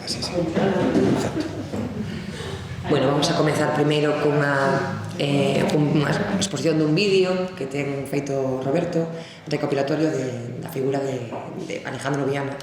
Así, sí. Exacto. Bueno, vamos a comezar primeiro cunha exposición dun vídeo que ten feito Roberto, recopilatorio da figura de Alejandro Viana.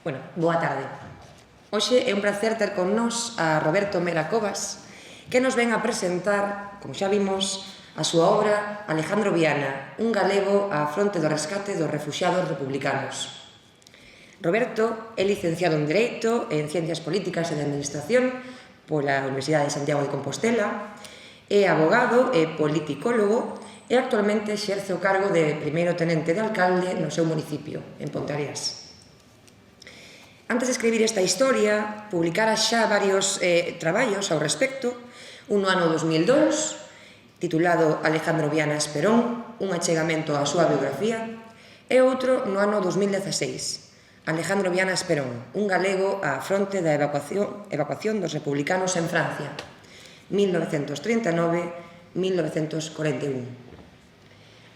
Bueno, boa tarde. Hoxe é un placer ter con nós a Roberto Mera Covas, que nos ven a presentar, como xa vimos, a súa obra Alejandro Viana, un galego á fronte do rescate dos refuxiados republicanos. Roberto é licenciado en Dereito e en Ciencias Políticas e de Administración pola Universidade de Santiago de Compostela, é abogado e politicólogo e actualmente exerce o cargo de primeiro tenente de alcalde no seu municipio, en Ponteareas. Antes de escribir esta historia, publicara xa varios traballos ao respecto, un no ano 2002, titulado Alejandro Viana Esperón, un achegamento á súa biografía, e outro no ano 2016, Alejandro Viana Esperón, un galego á fronte da evacuación dos republicanos en Francia, 1939-1941.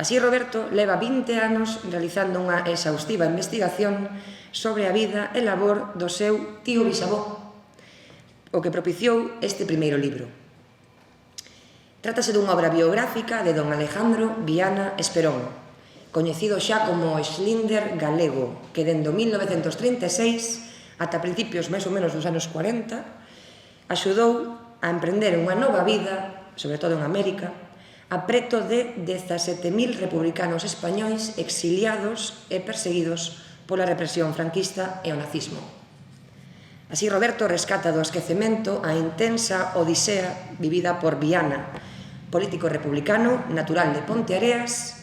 Así, Roberto leva 20 anos realizando unha exhaustiva investigación sobre a vida e labor do seu tío bisavó, o que propiciou este primeiro libro. Trátase dunha obra biográfica de don Alejandro Viana Esperón, coñecido xa como Schlinder galego, que dende 1936 ata principios máis ou menos dos anos 40 axudou a emprender unha nova vida, sobre todo en América, a preto de 17.000 republicanos españois exiliados e perseguidos pola represión franquista e o nazismo. Así, Roberto rescata do esquecemento a intensa odisea vivida por Viana, político republicano, natural de Ponteareas,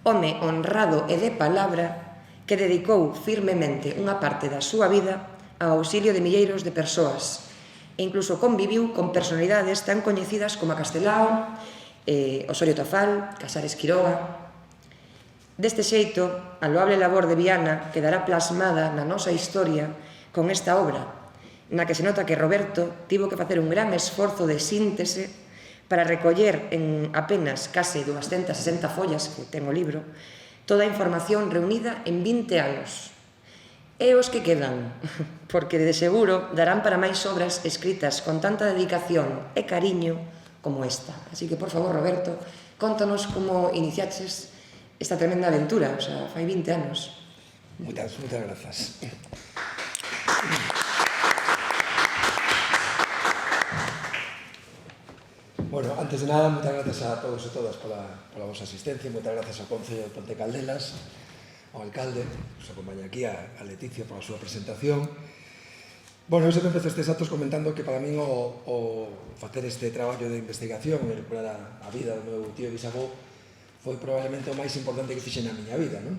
home honrado e de palabra que dedicou firmemente unha parte da súa vida ao auxilio de milleiros de persoas e incluso conviviu con personalidades tan coñecidas como a Castelao, Osorio Tafal, Casares Quiroga. Deste xeito, a loable labor de Viana quedará plasmada na nosa historia con esta obra, na que se nota que Roberto tivo que facer un gran esforzo de síntese para recoller en apenas case 260 follas que ten o libro toda a información reunida en 20 anos. E os que quedan, porque de seguro darán para máis obras escritas con tanta dedicación e cariño como esta. Así que, por favor, Roberto, contanos como iniciaches esta tremenda aventura, o sea, fai 20 anos. Muchas grazas. Bueno, antes de nada, moitas grazas a todos e todas pola vosa asistencia, moitas grazas ao Concello de Ponte Caldelas, ao alcalde, que nos acompaña aquí, a Leticia, pola súa presentación. Bueno, eu sempre empezo estes actos comentando que para min o facer este traballo de investigación e recuperar a vida do meu tío e bisavó foi probablemente o máis importante que fixen na miña vida, non?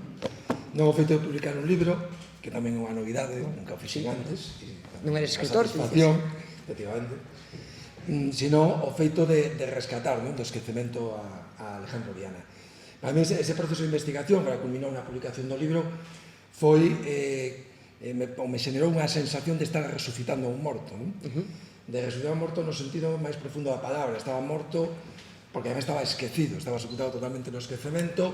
Non o feito de publicar un libro, que tamén é unha novidade, nunca o fixen antes. Non eres escritor, satisfacción, efectivamente, sino o feito de rescatar, non, do esquecemento a Alejandro Viana. Para mí ese proceso de investigación, que culminou na publicación do libro, foi me xenerou unha sensación de estar resucitando a un morto, non? De resucitar a un morto no sentido máis profundo da palabra. Estaba morto porque además estaba esquecido, estaba sepultado totalmente no esquecemento,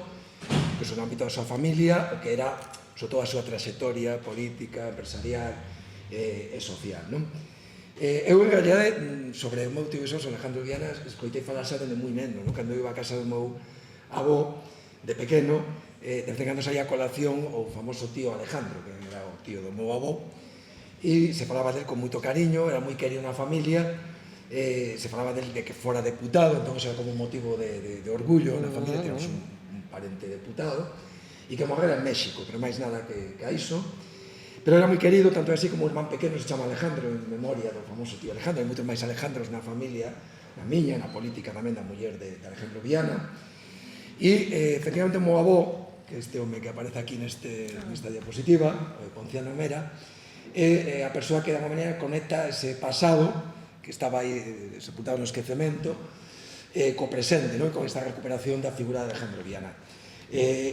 que son no ámbito da súa familia, o que era sobre todo a súa trayectoria política, empresarial e social, non? Eu, en realidade, sobre o meu tío bisavó, Alejandro Viana, escoitei falar xa dende moi neno, non? Cando eu iba a casa do meu avó, de pequeno, de vez en cando saía a colación o famoso tío Alejandro, que era o tío do meu avó, e se falaba del con moito cariño, era moi querido na familia, se falaba del de que fora deputado, entón era como un motivo de orgullo na familia, teníamos un parente deputado, e que morrera en México, pero máis nada que a iso. Pero era moi querido, tanto é así como o irmán pequeno se chama Alejandro, en memoria do famoso tío Alejandro. Hai moitos máis Alejandros na familia, na miña, na política tamén da muller de Alejandro Viana. E, efectivamente, o meu avó, que este home que aparece aquí nesta diapositiva, o de Ponciano Mera, é a persoa que, de alguma maneira, conecta ese pasado, que estaba aí sepultado no esquecemento, co presente, con esta recuperación da figura de Alejandro Viana.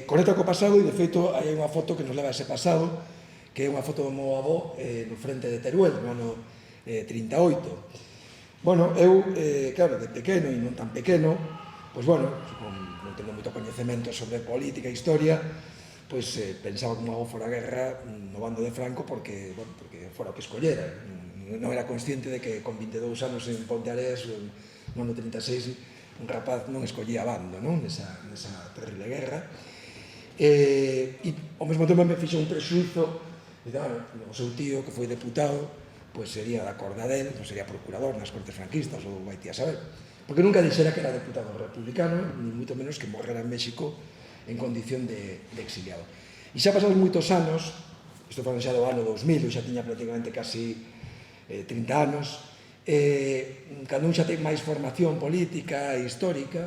Conecta co pasado e, de feito, hai unha foto que nos leva a ese pasado, que é unha foto do meu avó no frente de Teruel, no ano 38. Bueno, eu, claro, de pequeno e non tan pequeno, pois, bueno, non tengo moito coñecemento sobre política e historia, pois pensaba que o meu avó fora a guerra no bando de Franco porque fora o que escollera. Non era consciente de que con 22 anos en Ponte Areas, no ano 36, un rapaz non escollía bando, non? Nesa terrible guerra. E, ao mesmo tempo, me fixo un prexuizo. O seu tío, que foi deputado, pois sería da corda del, non sería procurador nas Cortes franquistas, ou vai ti a saber. Porque nunca dixera que era deputado republicano, ni moito menos que morrera en México en condición de exiliado. E xa pasados moitos anos, isto foi xa do ano 2000, eu xa tiña prácticamente casi 30 anos, cando un xa ten máis formación política e histórica,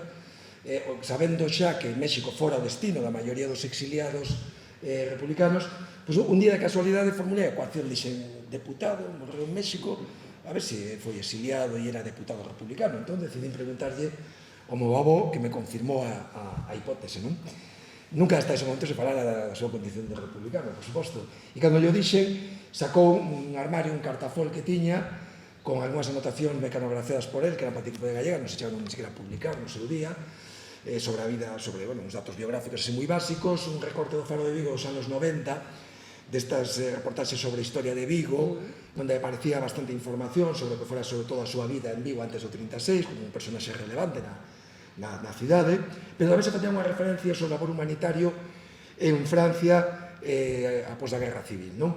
sabendo xa que México fora o destino da maioría dos exiliados republicanos, pois un día de casualidade formulei a ecuación, dixen, deputado, morreu en México, a ver se foi exiliado e era deputado republicano. Entón decidí preguntarlle ao meu avó, que me confirmou a hipótese, non? Nunca hasta ese momento se falara da súa condición de republicano, por suposto. E cando yo dixen, sacou un armario, un cartafol que tiña, con algunhas anotacións mecanografiadas por él, que eran para tipo de gallega, non se chegaron ni siquiera a publicar no seu día, sobre a vida, sobre uns datos biográficos así moi básicos, un recorte do Faro de Vigo dos anos 90, destas reportaxes sobre a historia de Vigo, onde aparecía bastante información sobre o que fora sobre toda a súa vida en Vigo antes do 36, como un personaxe relevante na cidade, pero tamén se facía unha referencia sobre o labor humanitario en Francia após a Guerra Civil, non?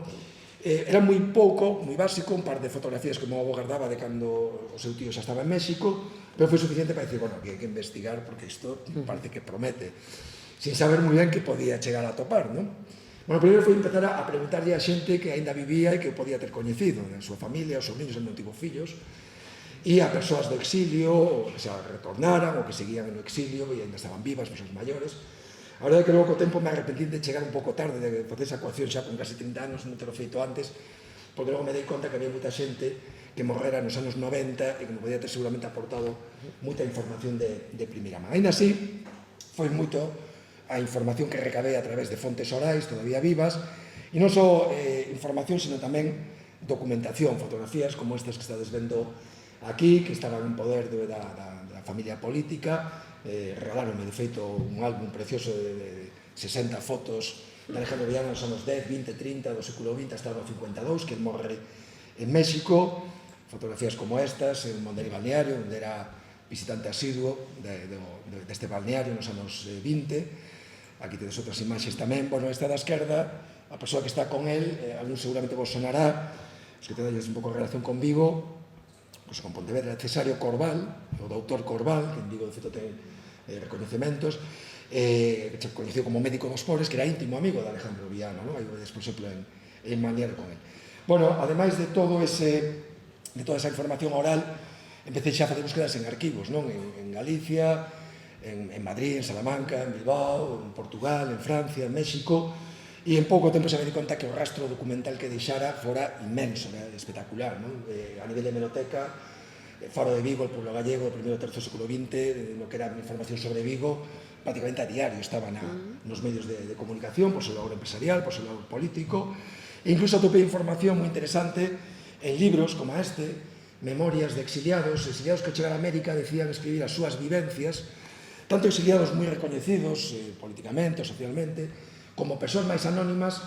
Era moi pouco, moi básico, un par de fotografías que o meu avó guardaba de cando o seu tío xa estaba en México, pero foi suficiente para dicir, bueno, que hai que investigar porque isto parece que promete, sin saber moi ben que podía chegar a topar, non? Bueno, primeiro foi empezar a preguntarlle a xente que aínda vivía e que podía ter coñecido, a súa familia, os sobrinhos, non tivo fillos, e a persoas do exilio, ou que se retornaran, ou que seguían no exilio e aínda estaban vivas, persoas maiores. A verdade é que logo co tempo me arrepentín de chegar un pouco tarde, de facer esa ecuación xa con casi 30 anos, non ter feito antes, porque logo me dei conta que había moita xente que morrera nos anos 90 e que me podía ter seguramente aportado moita información de primeira man. Ainda así, foi moito a información que recabei a través de fontes orais, todavía vivas, e non só información, sino tamén documentación, fotografías como estas que estades vendo aquí, que estaban en poder da familia política. Regalaronme, de feito, un álbum precioso de 60 fotos de Alejandro Viana nos anos 10, 20, 30 do século XX hasta o 52, que morre en México. Fotografías como estas, en Monte Balneario, onde era visitante asiduo deste balneario nos anos 20. Aquí tedes outras imaxes tamén. Bueno, esta da esquerda, a persoa que está con él, algún seguramente vos sonará, os que tedes un pouco de relación con Vigo, pois, con Pontevedra, Cesario Corval, o doutor Corval, que en Vigo de feito ten recoñecementos, que se coñeceu como médico dos pobres, que era íntimo amigo de Alejandro Viana, non? Aí vedes, por exemplo, en Manier con él. Bueno, ademais de toda esa información oral, empecé xa a facer búsquedas en arquivos, non? En Galicia, en Madrid, en Salamanca, en Bilbao, en Portugal, en Francia, en México, e en pouco tempo xa me di conta que o rastro documental que deixara fora inmenso, era espectacular, non? A nivel de hemeroteca, Faro de Vigo, el pueblo gallego, o primeiro terzo do século XX, no que era información sobre Vigo, prácticamente a diario estaba nos medios de comunicación, por seu labor empresarial, por seu labor político, e incluso atopei información moi interesante en libros como este, Memorias de exiliados que chegaron a América decían escribir as súas vivencias, tanto exiliados moi recoñecidos políticamente, socialmente, como persoas máis anónimas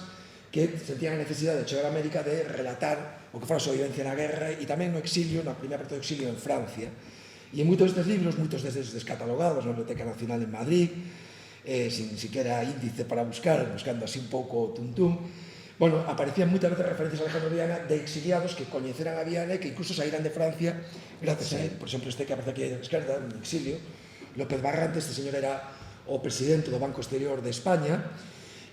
que sentían a necesidade de chegar a América de relatar o que fora a súa vivencia na guerra e tamén no exilio, na primeira parte do exilio en Francia. E en moitos destes libros, moitos destes descatalogados na Biblioteca Nacional en Madrid, sin siquiera índice para buscando así un pouco tuntum, bueno, aparecían moitas veces referencias a Alejandro Viana de exiliados que coñeceran a Viana e que incluso saíran de Francia gracias a él. Por exemplo, este que aparece aquí a la esquerda, en exilio, López Barrante, este señor era o presidente do Banco Exterior de España,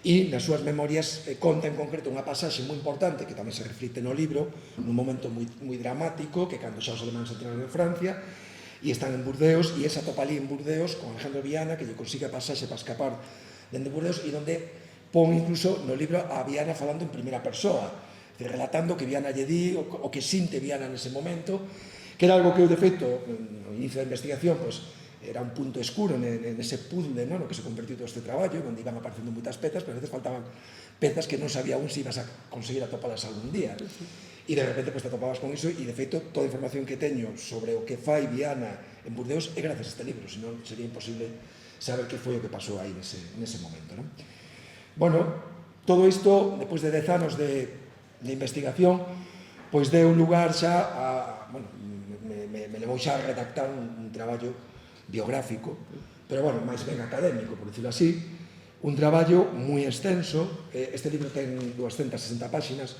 e nas súas memorias conta en concreto unha pasaxe moi importante que tamén se reflite no libro, nun momento moi dramático, que cando xa os alemanes entraron en Francia e están en Burdeos, e esa topa ali en Burdeos con Alejandro Viana, que lle consigue a pasaxe para escapar dende Burdeos, e donde pon incluso no libro a Viana falando en primeira persoa, relatando que Viana lle di, o que sinte Viana nese momento, que era algo que eu, de feito, no inicio da investigación, pois, era un punto escuro nese puzzle, no que se convertiu todo este traballo, onde iban aparecendo moitas pezas, pero a veces faltaban pezas que non sabía aún se ibas a conseguir atopalas algún día. E de repente te atopabas con iso, e de feito toda a información que teño sobre o que fai Viana en Burdeos é gracias a este libro, senón sería imposible saber que foi o que pasou aí nese momento. Bueno, todo isto, depois de 10 anos de investigación, pois deu lugar xa a, bueno, me levou xa a redactar un traballo biográfico, pero, bueno, máis ben académico, por dicirlo así, un traballo moi extenso. Este libro ten 260 páxinas.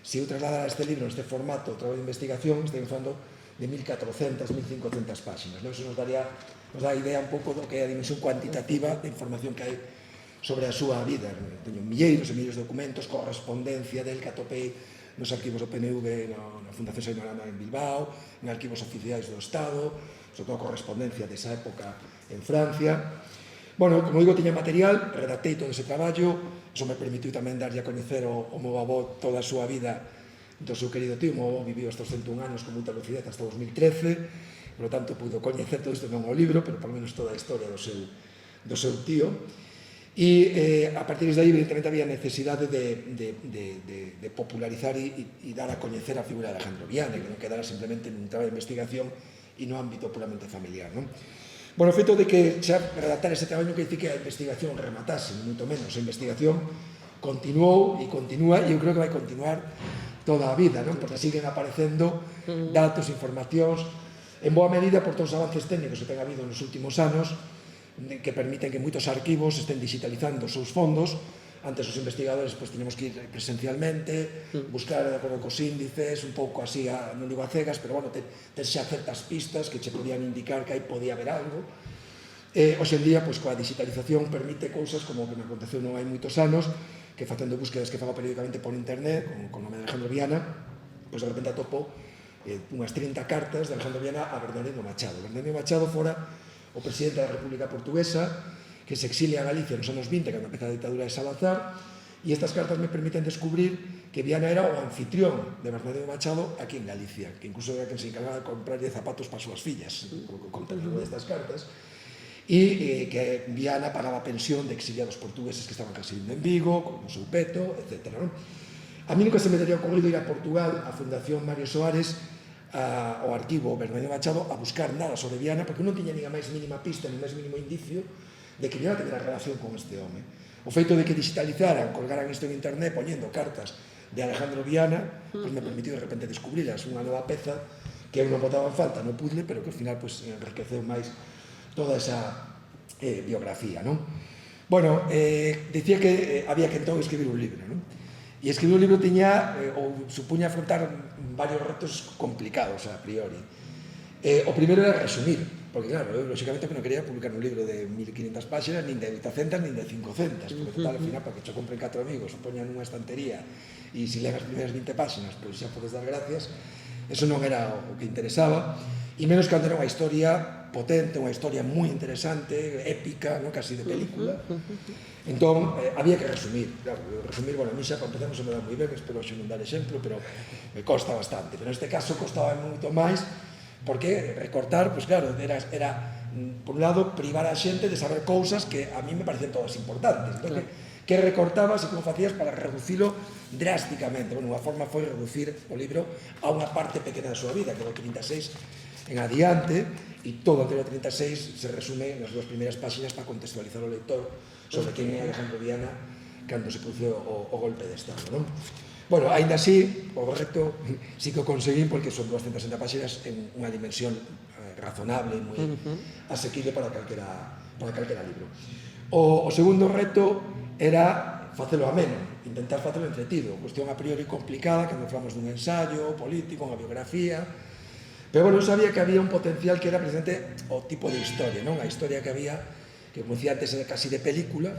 Se eu trasladara este libro neste formato, o traballo de investigación, estou falando de 1.400, 1.500 páxinas. Iso nos dá idea un pouco do que é a dimensión cuantitativa de información que hai sobre a súa vida. Teño milleiros e milleiros de documentos, correspondencia del que atopei nos arquivos do PNV na Fundación Saíno Arana en Bilbao, en arquivos oficiais do Estado, sobre todo correspondencia desa época en Francia. Bueno, como digo, tiña material, redactei todo ese traballo, iso me permitiu tamén darlle a coñecer o meu avó toda a súa vida do seu querido tío. O meu avó viviu hasta os 101 anos con moita lucidez hasta 2013, por lo tanto, puido coñecer todo isto non o libro, pero polo menos toda a historia do seu tío. E a partir de aí, evidentemente, había necesidade de popularizar e dar a coñecer a figura de Alejandro Viana, que non quedara simplemente nun traballo de investigación e no ámbito puramente familiar. Bueno, o feito de que xa redactar ese traballo que dice que a investigación rematase, moito menos. A investigación continuou e continúa, e eu creo que vai continuar toda a vida, porque siguen aparecendo datos, informacións, en boa medida por todos os avances técnicos que ten habido nos últimos anos, que permiten que moitos arquivos estén digitalizando os seus fondos. Antes os investigadores teníamos que ir presencialmente, buscar de acordo cos índices, un pouco así, non digo a cegas, pero bueno, ten xa certas pistas que che podían indicar que aí podía haber algo. Hoxe en día, coa digitalización, permite cousas como o que me aconteceu non hai moitos anos, que facendo búsquedas que fago periódicamente por internet, con o nome de Alejandro Viana, de repente atopo unhas 30 cartas de Alejandro Viana a Bernardino Machado. Bernardino Machado fora o presidente da República Portuguesa, que se exilia a Galicia nos anos 20, cando empeza a ditadura de Salazar, e estas cartas me permiten descubrir que Viana era o anfitrión de Bernardino Machado aquí en Galicia, que incluso era quen se encargaba de comprarlle zapatos para as súas fillas, con estas cartas, e que Viana pagaba pensión de exiliados portugueses que estaban residindo en Vigo, con o seu peto, etc. A mí nunca se me teria ocurrido ir a Portugal, a Fundación Mario Soares, ao arquivo Bernardino Machado, a buscar nada sobre Viana, porque non tiña nin a máis mínima pista, nin máis mínimo indicio de que Viana tevera relación con este home. O feito de que digitalizaran, colgaran isto en internet poñendo cartas de Alejandro Viana, me permitiu de repente descubrilas unha nova peza que eu non botaba en falta no puzzle, pero que ao final enriqueceu máis toda esa biografía. Bueno, dicía que había que entón escribir un libro. E escribir un libro tiña, ou supuña afrontar varios retos complicados a priori. O primeiro era resumir, porque claro, eu lógicamente non quería publicar un libro de 1500 páxinas, nin de 800, nin de 500, porque total, ao final, para que cho compren 4 amigos, o poñan nunha estantería, e se lega as primeiras 20 páxinas, pois xa podes dar gracias, eso non era o que interesaba, e menos cando era unha historia potente, unha historia moi interesante, épica, non casi de película. Entón, había que resumir. Claro, resumir, bueno, a mí xa, para empezar, se me dá moi ben, espero xe non dar exemplo, pero me costa bastante. Pero neste caso, costaba moito máis, porque recortar, pois claro, era por un lado, privar a xente de saber cousas que a mí me parecen todas importantes. Entón, que recortabas e como facías para reducilo drásticamente. Bueno, unha forma foi reducir o libro a unha parte pequena da súa vida, que é o 36 en adiante, e todo o 36 se resume nas 2 primeiras páxinas para contextualizar o lector sobre quen é Alejandro Viana cando se produce o golpe de Estado, non? Bueno, aínda así, o reto sí que o conseguín porque son 260 páxinas en unha dimensión razonable e moi asequible para calquera libro. O segundo reto era facelo ameno, intentar facelo entretido, cuestión a priori complicada, cando falamos dun ensayo político, unha biografía, pero bueno, eu sabía que había un potencial que era precisamente o tipo de historia, non? A historia que había, que como dicía antes, era casi de película,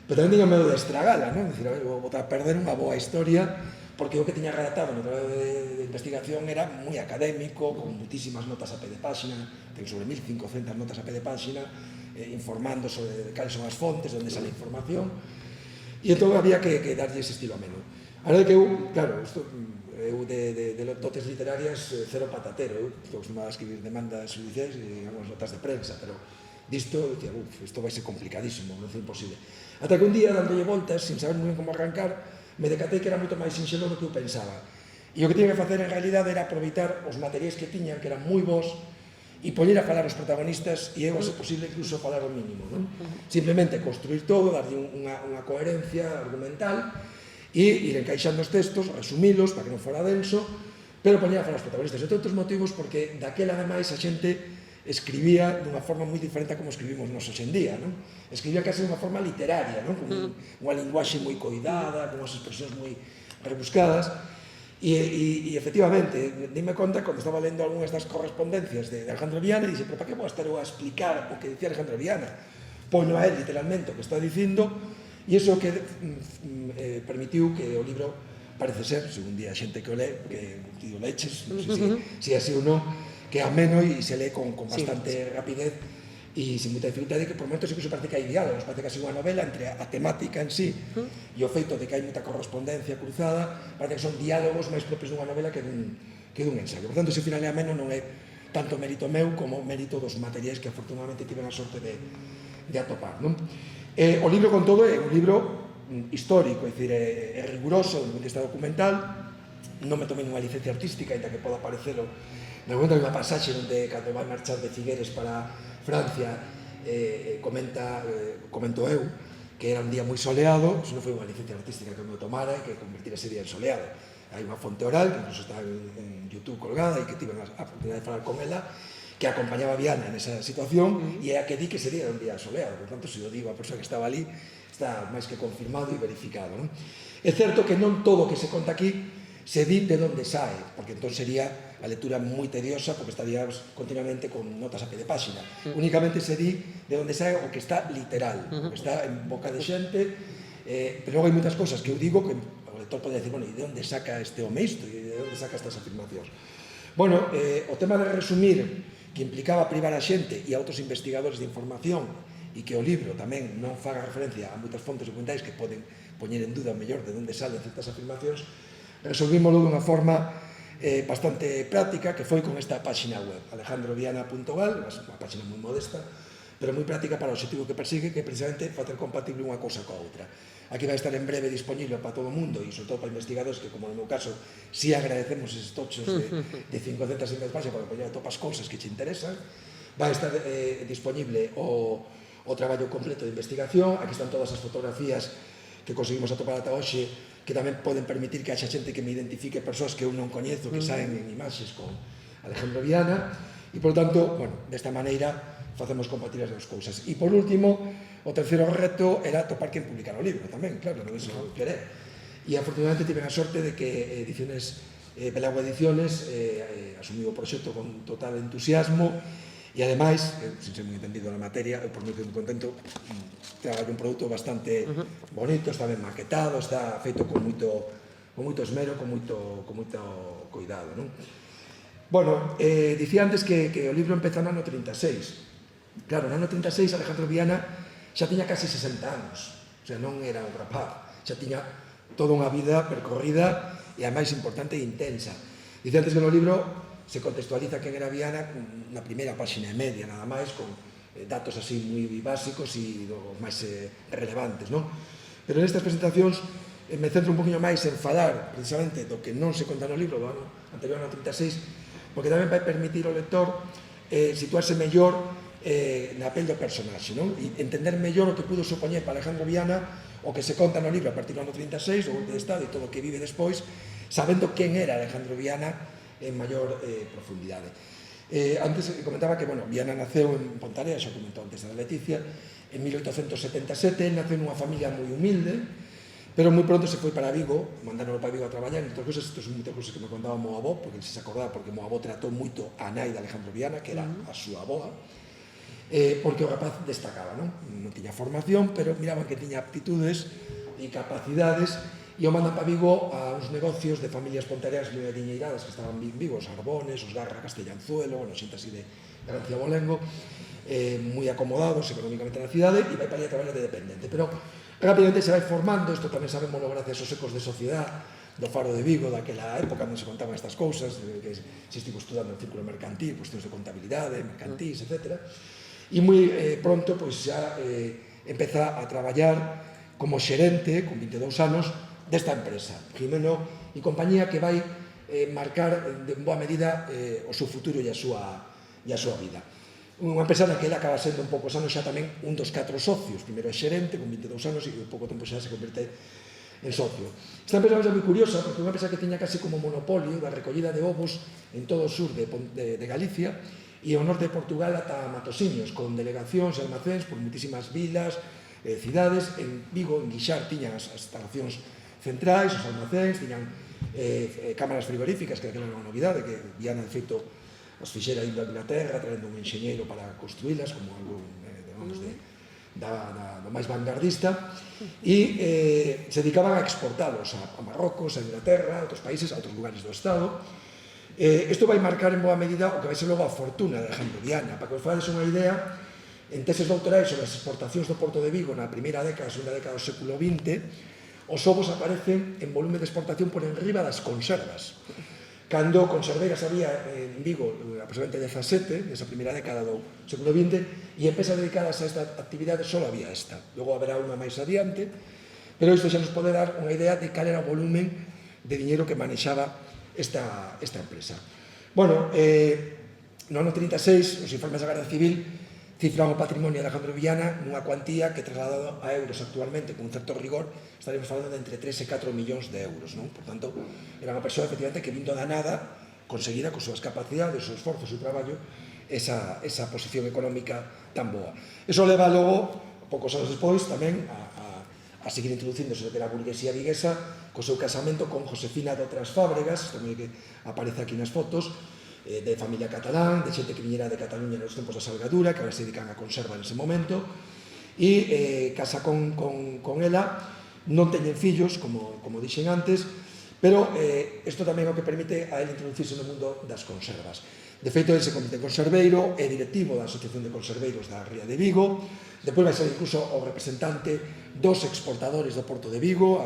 pero tamén tiña medo de estragala, non? Dicir, a ver, vou botar a perder unha boa historia, porque o que tiña redactado no traballo de investigación era moi académico, con muitísimas notas a pé de páxina, ten sobre 1500 notas a pé de páxina, informando sobre cales son as fontes, onde sale a información, e entón había que darlle ese estilo ameno. A verdade que eu, claro, eu de dotes literarias cero patatero, eu estou acostumado a escribir demandas judiciais e digamos, notas de prensa, pero disto, isto vai ser complicadísimo, non é imposible. Ata que un día, dándolle voltas, sin saber moi ben como arrancar, me decatei que era moito máis sinxelo do que eu pensaba. E o que tiña que facer en realidade era aproveitar os materiais que tiñan, que eran moi bons, e poñer a falar os protagonistas e eu, a ser posible, incluso falar o mínimo, non? Simplemente construir todo, darlle unha coherencia argumental e ir encaixando os textos, resumilos para que non fora denso, pero poñer a falar os protagonistas. Entre outros motivos, porque daquela, ademais, a xente escribía dunha forma moi diferente a como escribimos nos hoxe en día, non? Escribía case dunha forma literaria, non? Con unha linguaxe moi coidada, con unhas expresións moi rebuscadas, e efectivamente, dime conta, cando estaba lendo algunhas das correspondencias de Alejandro Viana, e dixe, pero para que vou estar eu a explicar o que dicía Alejandro Viana? Poño a él literalmente o que está dicindo, e iso que permitiu que o libro parece ser, según di a xente que o lee, que ti o leches, non sei se así ou non, que é ameno e se lee con bastante rapidez e sin moita dificultade, que por momentos incluso parece que hai diálogos, parece que hai unha novela entre a temática en sí e o feito de que hai moita correspondencia cruzada, parece que son diálogos máis propios dunha novela que dun ensayo. Por tanto, ese final é ameno non é tanto mérito meu como mérito dos materiais que afortunadamente tiven a sorte de atopar, non? O libro, con todo, é un libro histórico, é dicir, é riguroso do punto de vista documental, non me tomei nunha licencia artística, ainda que poda parecelo. No momento hai unha pasaxe onde, cando vai marchar de Figueres para Francia, comento eu que era un día moi soleado, iso non foi unha licencia artística que me tomara e que convertir ese día en soleado. Hai unha fonte oral, que incluso está en YouTube colgada e que tive a oportunidade de falar con ela, que acompañaba a Viana nesa situación e é a que di que ese día era un día soleado. Por tanto, se o digo a persoa que estaba ali, está máis que confirmado e verificado, non? É certo que non todo o que se conta aquí se di de onde sae, porque entón sería a lectura moi tediosa, porque estaríamos continuamente con notas a pé de páxina. Únicamente se di de onde sae o que está literal, o que está en boca de xente, pero logo hai moitas cosas que eu digo que o lector pode decir, bueno, e de onde saca este home isto, e de onde saca estas afirmacións? Bueno, o tema de resumir, que implicaba privar a xente e a outros investigadores de información, e que o libro tamén non faga referencia a moitas fontes documentais que poden poñer en dúda o mellor de onde salen certas afirmacións, resolvímoslo dunha forma bastante práctica, que foi con esta páxina web, alejandroviana.gal, unha páxina moi modesta, pero moi práctica para o objetivo que persigue, que é precisamente facer compatible unha cousa coa outra. Aquí vai estar en breve disponible para todo o mundo, e sobre todo para investigadores que, como no meu caso, si agradecemos eses tochos de 500 páxinas para poñer a topas cousas que te interesan. Vai estar disponible o traballo completo de investigación, aquí están todas as fotografías que conseguimos atopar ata hoxe, que tamén poden permitir que haxa xente que me identifique persoas que eu non coñezo, que saen en imaxes con Alejandro Viana, e, por tanto, bueno, desta maneira facemos compatibles as cousas. E, por último, o terceiro reto era topar quen publicara o libro tamén, claro, non iso querer. e afortunadamente tiven a sorte de que Ediciones Pelagua Ediciones asumiu o proxecto con total entusiasmo e ademais, sin ser moi entendido na materia, eu por moi contento, traballo un produto bastante bonito, está ben maquetado, está feito con moito esmero, con moito cuidado, non? Bueno, dicía antes que o libro empeza no ano 36. Claro, no ano 36 Alejandro Viana xa tiña casi 60 anos, o sea, non era un rapaz, xa tiña toda unha vida percorrida e a máis importante e intensa. Dicía antes que no libro se contextualiza quen era Viana na primeira páxina e media, nada máis, con datos así moi básicos e dos máis relevantes, non? Pero nestas presentacións me centro un poquinho máis en falar precisamente do que non se conta no libro do ano anterior ao 36, porque tamén vai permitir ao lector situarse mellor na pel do personaxe, non? E entender mellor o que pudo supoñer para Alejandro Viana o que se conta no libro a partir do ano 36, o golpe de Estado e todo o que vive despois, sabendo quen era Alejandro Viana en maior profundidade. Antes comentaba que, bueno, Viana naceu en Ponteareas, xa comentou antes da Leticia, en 1877, naceu nunha familia moi humilde, pero moi pronto se foi para Vigo, mandaron para Vigo a traballar, entre outras cousas, isto son moitas cousas que me contaba mo avó, porque se acordaba, porque mo avó tratou moito a nai de Alejandro Viana, que era a súa aboa, porque o rapaz destacaba, non? Non tiña formación, pero miraban que tiña aptitudes e capacidades, e o mandan para Vigo a uns negocios de familias ponteareas moi adiñeiradas que estaban en Vigo, os Arbones, os Garra Castellanzuelo, bueno, xente así de Gran Ciabolengo, moi acomodados económicamente na cidade, e vai para ali a traballar de dependente. Pero rapidamente se vai formando, isto tamén sabemos gracias aos ecos de sociedade do Faro de Vigo, daquela época onde se contaban estas cousas, que se estivo estudando no círculo mercantil, cuestións de contabilidade, mercantís, etc. E moi pronto, pois xa empeza a traballar como xerente, con 22 anos, desta empresa, Jimeno e compañía, que vai marcar en boa medida o seu futuro e a súa vida. Unha empresa na que ele acaba sendo un pouco anos xa tamén un dos 4 socios, primeiro é xerente con 22 anos e un pouco tempo xa se converte en socio. Esta empresa é moi curiosa porque é unha empresa que tiña casi como monopolio da recollida de ovos en todo o sur de Galicia e ao norte de Portugal ata Matosiños, con delegacións e almacéns por moitísimas vilas, cidades. En Vigo, en Guixar, tiñan as instalacións centrais, os almacéns, tiñan cámaras frigoríficas, que era unha novidade, que Viana, de feito, os fixera indo a Inglaterra, traendo un enxeñeiro para construílas, como algo, digamos, do máis vanguardista, e se dedicaban a exportalos a Marrocos, a Inglaterra, a outros países, a outros lugares do Estado. Isto vai marcar en boa medida o que vai ser logo a fortuna de Alejandro Viana. Para que os fades unha idea, en teses doutorais sobre as exportacións do Porto de Vigo na primeira década, segunda década do século XX, os ovos aparecen en volume de exportación por enriba das conservas. Cando conserveiras había en Vigo aproximadamente 17, nesa primeira década do século XX, e empresas dedicadas a esta actividade só había esta. Logo haberá unha máis adiante, pero isto xa nos pode dar unha idea de cal era o volumen de diñeiro que manexaba esta empresa. Bueno, no ano 36, os informes da Garda Civil cifran o patrimonio de Alejandro Viana nunha cuantía que, trasladado a euros actualmente con un certo rigor, estaremos falando de entre 3 e 4 millóns de euros, non? Por tanto, era unha persoa, efectivamente, que vindo da nada conseguira, con súas capacidades, o seu esforzo, o seu traballo, esa posición económica tan boa. Eso leva logo, poucos anos despois, tamén a seguir introducíndose que era a burguesía viguesa, co seu casamento con Josefina de Otras Fábregas, tamén que aparece aquí nas fotos, de familia catalán, de xente que viñera de Cataluña nos tempos da Salgadura, que ahora se dedican a conserva nese momento, e casa con ela, non teñen fillos, como dixen antes, pero isto tamén é o que permite a ele introducirse no mundo das conservas. De feito, ele se converte conserveiro, é directivo da Asociación de Conserveiros da Ría de Vigo, depois vai ser incluso o representante dos exportadores do Porto de Vigo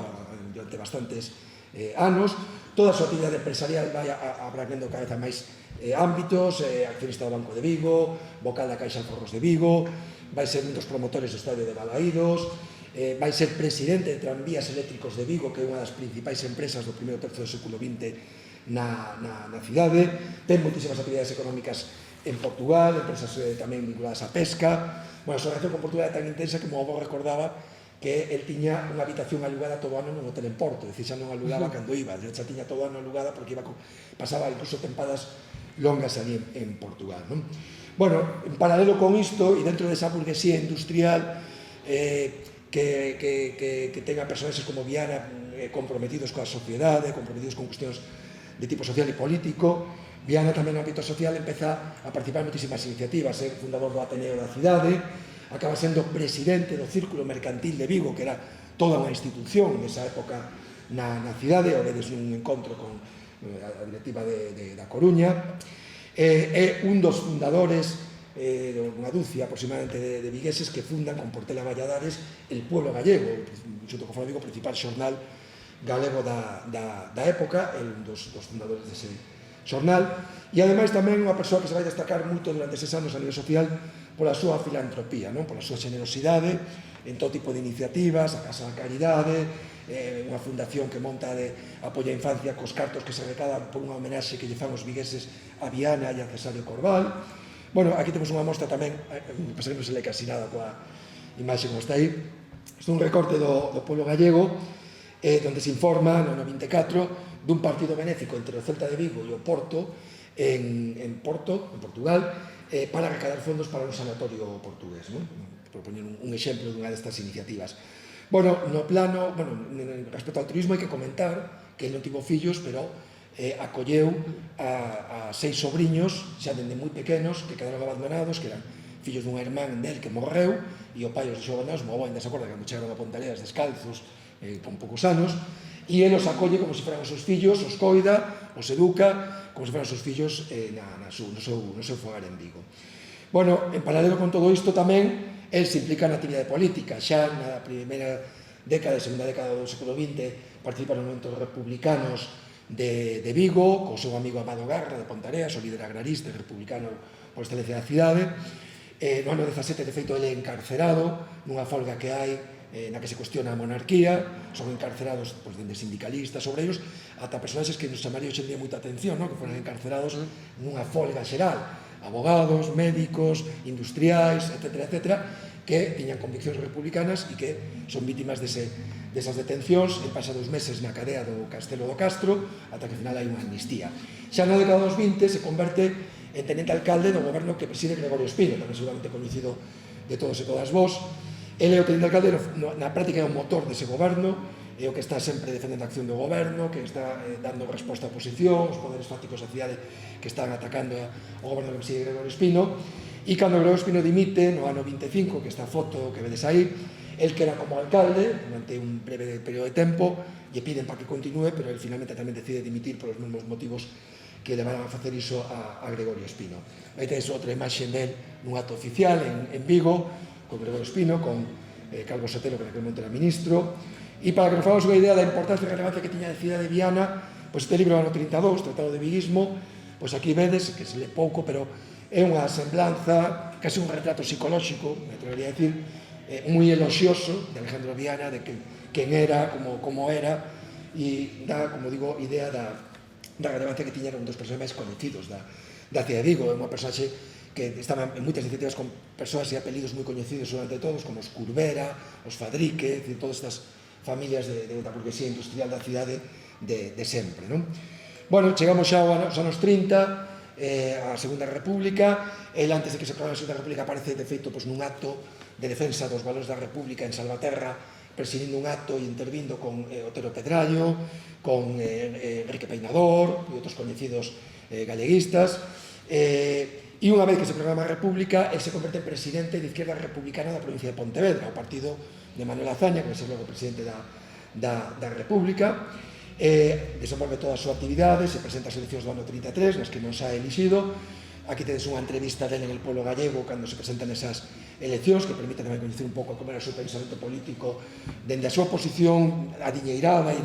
durante bastantes anos. Toda a súa actividade empresarial vai abrangendo cada vez máis ámbitos, accionista do Banco de Vigo, vocal da Caixa de Forros de Vigo, vai ser un dos promotores do Estadio de Balaídos, vai ser presidente de Tranvías Eléctricos de Vigo, que é unha das principais empresas do primeiro terzo do século XX na cidade. Ten moitísimas actividades económicas en Portugal, empresas tamén vinculadas á pesca. Bueno, a súa relación con Portugal é tan intensa que o avó recordaba que el tiña unha habitación alugada todo o ano nun hotel en Porto, é dicir, xa non alugaba cando iba, xa tiña todo o ano alugada porque pasaba incluso tempadas longas ali en Portugal, non? Bueno, en paralelo con isto, e dentro desa burguesía industrial que tenga personaxes como Viana comprometidos coa sociedade, comprometidos con cuestións de tipo social e político. Viana tamén no ámbito social empeza a participar en moitísimas iniciativas, ser fundador do Ateneo da cidade, acaba sendo presidente do Círculo Mercantil de Vigo, que era toda unha institución nesa época na cidade, ao vedes un encontro con a directiva da Coruña, é un dos fundadores, unha dúcia aproximadamente de vigueses que fundan con Portela Valladares El Pueblo Gallego, xunto con Fora Vigo, principal xornal galego da época, un dos fundadores dese xornal, e ademais tamén unha persoa que se vai destacar moito durante eses anos a nivel social pola súa filantropía, pola súa generosidade en todo tipo de iniciativas, a Casa da Caridade, unha fundación que monta de apoio á infancia cos cartos que se recadan por unha homenaxe que lle fan os vigueses a Viana e a Cesario Corbal. Bueno, aquí temos unha mostra tamén, pasa que non se le casi nada coa imaxe como está aí. Isto é un recorte do Pueblo Gallego, onde se informa no 94 dun partido benéfico entre o Celta de Vigo e o Porto, en Portugal, para recaudar fondos para un sanatorio portugués, por poñer un exemplo dunha destas iniciativas. Bueno, no plano, respecto ao turismo hai que comentar que non tivo fillos, pero acolleu a 6 sobriños, xa dende moi pequenos, que quedaron abandonados, que eran fillos dunha irmán del que morreu, e o pai os deixou abandonados, o avó ainda se acorda que cando chegaron a Ponteareas descalzos, con poucos anos, e ele os acolle como se fueran os seus fillos, os coida, os educa, como se fueran os seus fillos no seu fogar en Vigo. Bueno, en paralelo con todo isto tamén, el se implica na actividade política, xa na primeira década, segunda década do século XX, participa nos movimentos republicanos de Vigo, co seu amigo Amado Garra de Pontareas, o líder agrarista e republicano por excelencia da cidade. No ano 17, de feito, ele é encarcerado nunha folga que hai na que se cuestiona a monarquía, son encarcerados dende sindicalistas, obreiros, ata personaxes que nos chamaría hoxe en día moita atención, que foran encarcerados nunha folga xeral, abogados, médicos, industriais, etc., que tiñan conviccións republicanas e que son vítimas desas detencións e pasan 2 meses na cadea do Castelo do Castro ata que ao final hai unha amnistía. Xa na década dos 20 se converte en tenente alcalde do goberno que preside Gregorio Espino, tamén seguramente coñecido de todos e todas vós. Ele é o tenente alcalde, na práctica é o motor dese goberno, é o que está sempre defendendo a acción do goberno, que está dando resposta á oposición, os poderes fácticos da cidade que están atacando ao goberno que preside Gregorio Espino. E cando Gregorio Espino dimite, no ano 25, que esta foto que vedes aí, el que era como alcalde, durante un breve período de tempo, lle piden para que continúe, pero el finalmente tamén decide dimitir por os mesmos motivos que levaran a facer iso a Gregorio Espino. Aí tedes outra imaxe del nun acto oficial en Vigo, con Gregorio Espino, con Calvo Sotelo, que naquele momento era ministro, e para que nos fagamos unha idea da importancia e relevancia que tiña a cidade de Viana, pois este libro do ano 32, Tratado de Viguismo, pois aquí vedes, que se lee pouco, pero é unha semblanza, casi un retrato psicolóxico, me atrevería a decir, moi elogioso de Alejandro Viana, de quen era, como era, e dá, como digo, idea da relevancia que tiña un dos personaxes máis coñecidos da cidade de Vigo. É unha personaxe que estaba en moitas iniciativas con persoas e apelidos moi coñecidos durante todos, como os Curbera, os Fadrique, todas estas familias da burguesía industrial da cidade de sempre. Bueno, chegamos xa aos anos 30, a Segunda República. El, antes de que se proclame a Segunda República, aparece de feito nun acto de defensa dos valores da República en Salvaterra, presidindo un acto e intervindo con Otero Pedrallo, con Enrique Peinador e outros coñecidos galeguistas. E unha vez que se proclama a República, el se converte en presidente de Izquierda Republicana da provincia de Pontevedra, o partido de Manuel Azaña, que vai ser logo presidente da República. Desenvolve toda a súa actividade, se presenta as eleccións do ano 33, nas que non xa é elixido. Aquí tedes unha entrevista dele en El Pueblo Gallego cando se presentan esas eleccións, que permite tamén coñecer un pouco como era o seu pensamento político dende a súa posición adiñeirada e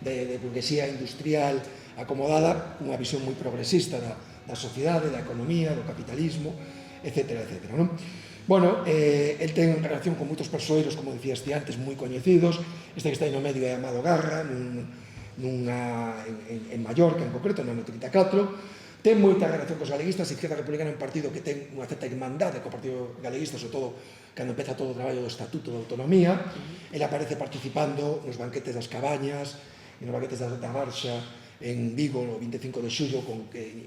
de burguesía industrial acomodada, unha visión moi progresista da sociedade, da economía, do capitalismo, etc. Bueno, el ten relación con moitos persoeiros, como dicías ti antes, moi coñecidos. Este que está aí no medio é Amado Garra, en Mallorca, en concreto, no ano 34. Ten moita relación cos galeguistas. Izquierda Republicana é un partido que ten unha certa irmandade co Partido Galeguista, sobre todo cando empeza todo o traballo do Estatuto de Autonomía. Ele aparece participando nos banquetes das Cabañas e nos banquetes da Marxa en Vigo o 25 de xullo,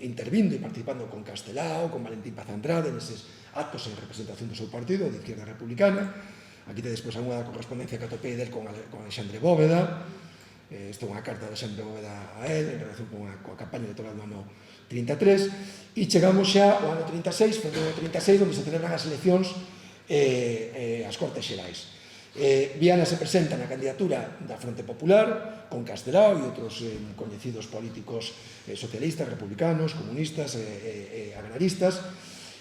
intervindo e participando con Castelao, con Valentín Paz Andrade, neses actos en representación do seu partido, de Izquierda Republicana. Aquí te despois algunha correspondencia que atopei del con Alexandre Bóveda. Esta é unha carta de Alexandre Bóveda a él en relación coa campaña electoral do ano 33, e chegamos xa ao ano 36, febrero 36, onde se celebran as eleccións as Cortes Xerais. Viana se presenta na candidatura da Fronte Popular con Castelao e outros coñecidos políticos socialistas, republicanos, comunistas e agraristas,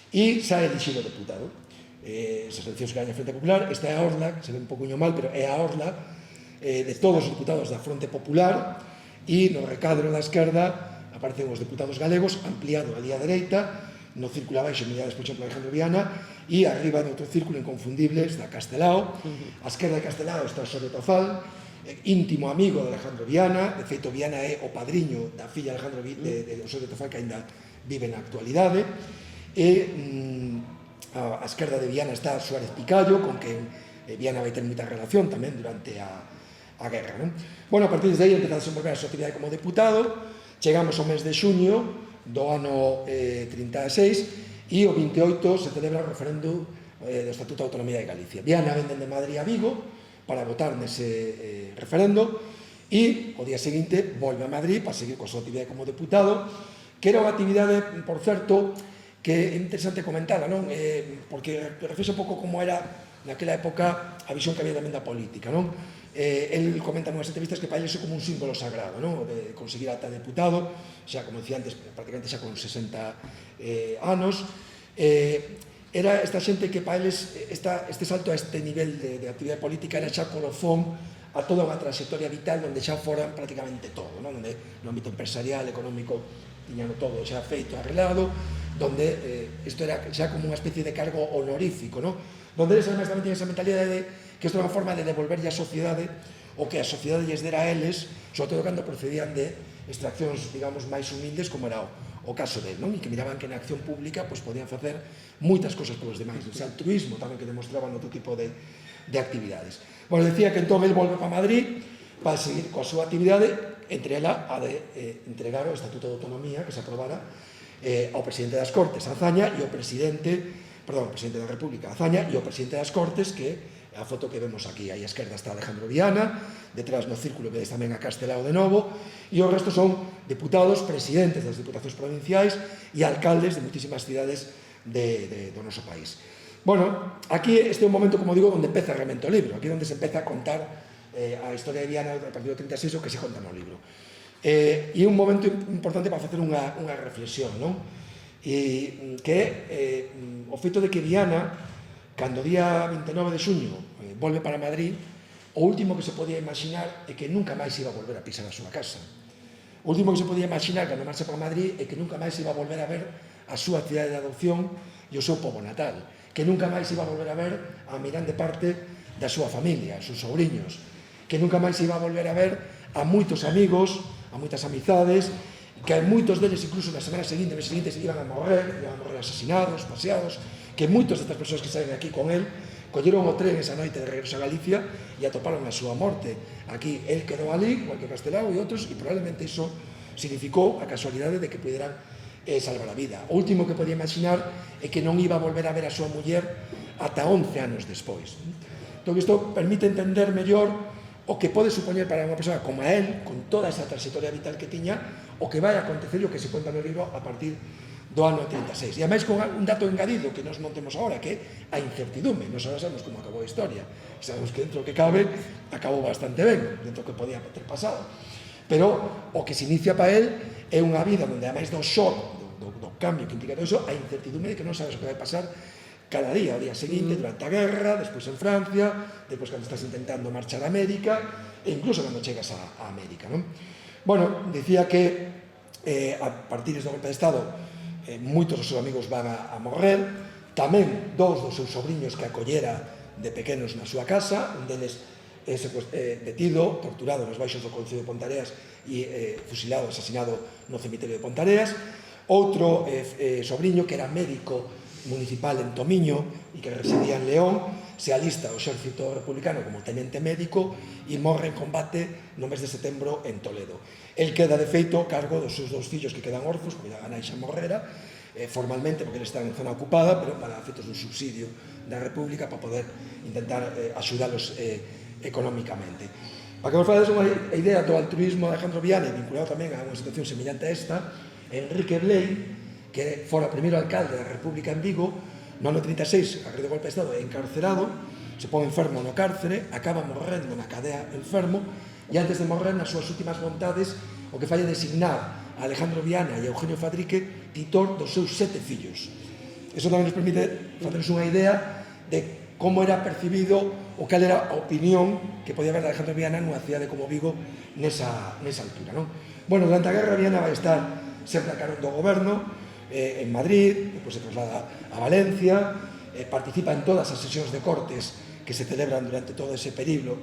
e sae elixido deputado. Esas eleccións que gaña a Fronte Popular, esta é a orla, se ve un poquinho mal, pero é a orla de todos os deputados da Fronte Popular, e no recadro da esquerda aparecen os deputados galegos, ampliado ali á dereita, no círculo abaixo miradas, por exemplo, Alejandro Viana, e arriba de outro círculo inconfundible está Castelao. A esquerda de Castelao está Osorio Tofal, íntimo amigo de Alejandro Viana. De feito, Viana é o padriño da filla de Osorio Tofal, que ainda vive na actualidade. E a esquerda de Viana está Suárez Picallo, con quen Viana vai ter moita relación tamén durante a guerra. Bueno, a partir de aí empezamos a desenvolver a súa actividade como deputado. Chegamos ao mes de xuño do ano 36 e o 28 se celebra o referendo do Estatuto de Autonomía de Galicia. Viana venden de Madrid a Vigo para votar nese referendo e o día seguinte volve a Madrid para seguir coa súa actividade como deputado, que era unha actividade, por certo, que é interesante comentala, non? Porque reflexa un pouco como era naquela época a visión que había tamén da política, non? El comenta nunhas entrevistas que para ele é como un símbolo sagrado, non? De conseguir ata deputado, xa, como dicía antes, prácticamente xa con 60 anos. Era esta xente que para eles este salto a este nivel de actividade política era xa colofón a toda unha trayectoria vital onde xa foran prácticamente todo, non? Onde no ámbito empresarial, económico, tiñan todo xa feito, arreglado, donde isto era xa como unha especie de cargo honorífico, non? Donde eles además tamén tiñen esa mentalidade de que isto é unha forma de devolverlle á sociedade o que a sociedade lles dera a eles, sobre todo cando procedían de extraccións, digamos, máis humildes, como era o caso del, non? E que miraban que na acción pública pois, podían facer moitas cosas polos demais, ese altruismo tamén que demostraban outro tipo de actividades. Bueno, decía que entón el volve para Madrid para seguir coa súa actividade, entre ela a de entregar o Estatuto de Autonomía que se aprobara ao presidente das Cortes, Azaña, e o presidente da República, Azaña, e o presidente das Cortes, que a foto que vemos aquí. Aí a esquerda está Alejandro Viana, detrás no círculo vedes tamén a Castelao de novo, e o resto son deputados, presidentes das diputacións provinciais e alcaldes de muitísimas cidades do noso país. Bueno, aquí este é un momento, como digo, onde empeza realmente o libro, aquí onde se empeza a contar a historia de Viana a partir do 36, o que se conta no libro. E un momento importante para facer unha reflexión, non? E que é o feito de que Viana, cando o día 29 de xuño volve para Madrid, o último que se podía imaginar é que nunca máis iba a volver a pisar a súa casa. O último que se podía imaginar cando marcha para Madrid é que nunca máis iba a volver a ver a súa cidade de adopción e o seu pobo natal, que nunca máis iba a volver a ver a mirande parte da súa familia, os seus sobrinhos, que nunca máis iba a volver a ver a moitos amigos, a moitas amizades, que moitos deles incluso na semana seguinte, meses seguintes, iban a morrer asesinados, paseados, que moitos destas persoas que saen aquí con él colleron o tren esa noite de regreso a Galicia e atoparon a súa morte. Aquí, él quedou ali, igual que Castelao e outros, e probablemente iso significou a casualidade de que puderan salvar a vida. O último que podía imaginar é que non iba a volver a ver a súa muller ata 11 anos despois. Entón, isto permite entender mellor o que pode supoñer para unha persoa como a él, con toda esa trayectoria vital que tiña, o que vai acontecer e o que se conta no libro a partir do ano 36. E ademais con un dato engadido que nos non temos agora, que é a incertidume. Nos ahora sabemos como acabou a historia. Sabemos que dentro do que cabe acabou bastante ben, dentro do que podía ter pasado. Pero o que se inicia para él é unha vida onde, ademais do shock, do cambio que implica todo iso, a incertidume de que non sabes o que vai pasar cada día, o día seguinte, durante a guerra, despois en Francia, despois cando estás intentando marchar a América, e incluso cando chegas a América, non? Bueno, dicía que a partir do golpe de Estado moitos dos seus amigos van a morrer, tamén dous dos seus sobrinhos que acollera de pequenos na súa casa, un deles detido, torturado nos baixos do Concello de Pontareas e fusilado, asesinado no cemiterio de Pontareas. Outro sobrinho que era médico municipal en Tomiño e que residía en León se alista ao exército republicano como tenente médico e morre en combate no mes de setembro en Toledo. El queda de feito a cargo dos seus dous fillos que quedan orfos, porque a nai xa morrera, formalmente porque ele está en zona ocupada, pero para efectos dun subsidio da República para poder intentar axudalos económicamente. Para que vos fades unha idea do altruismo de Alejandro Viana, vinculado tamén a unha situación semellante a esta, Enrique Blei, que fora o primeiro alcalde da República en Vigo, no ano 36, a red de golpe de Estado, é encarcerado, se pon enfermo no cárcere, acaba morrendo na cadea enfermo, e antes de morrer, nas súas últimas vontades, o que fai é designar a Alejandro Viana e a Eugenio Fadrique titor dos seus 7 fillos. Eso tamén nos permite facernos unha idea de como era percibido ou cal era a opinión que podía haber de Alejandro Viana nunha cidade como Vigo nesa altura, non? Bueno, durante a guerra Viana vai estar sempre a carón do goberno, en Madrid, depois se traslada a Valencia, participa en todas as sesións de cortes que se celebran durante todo ese periplo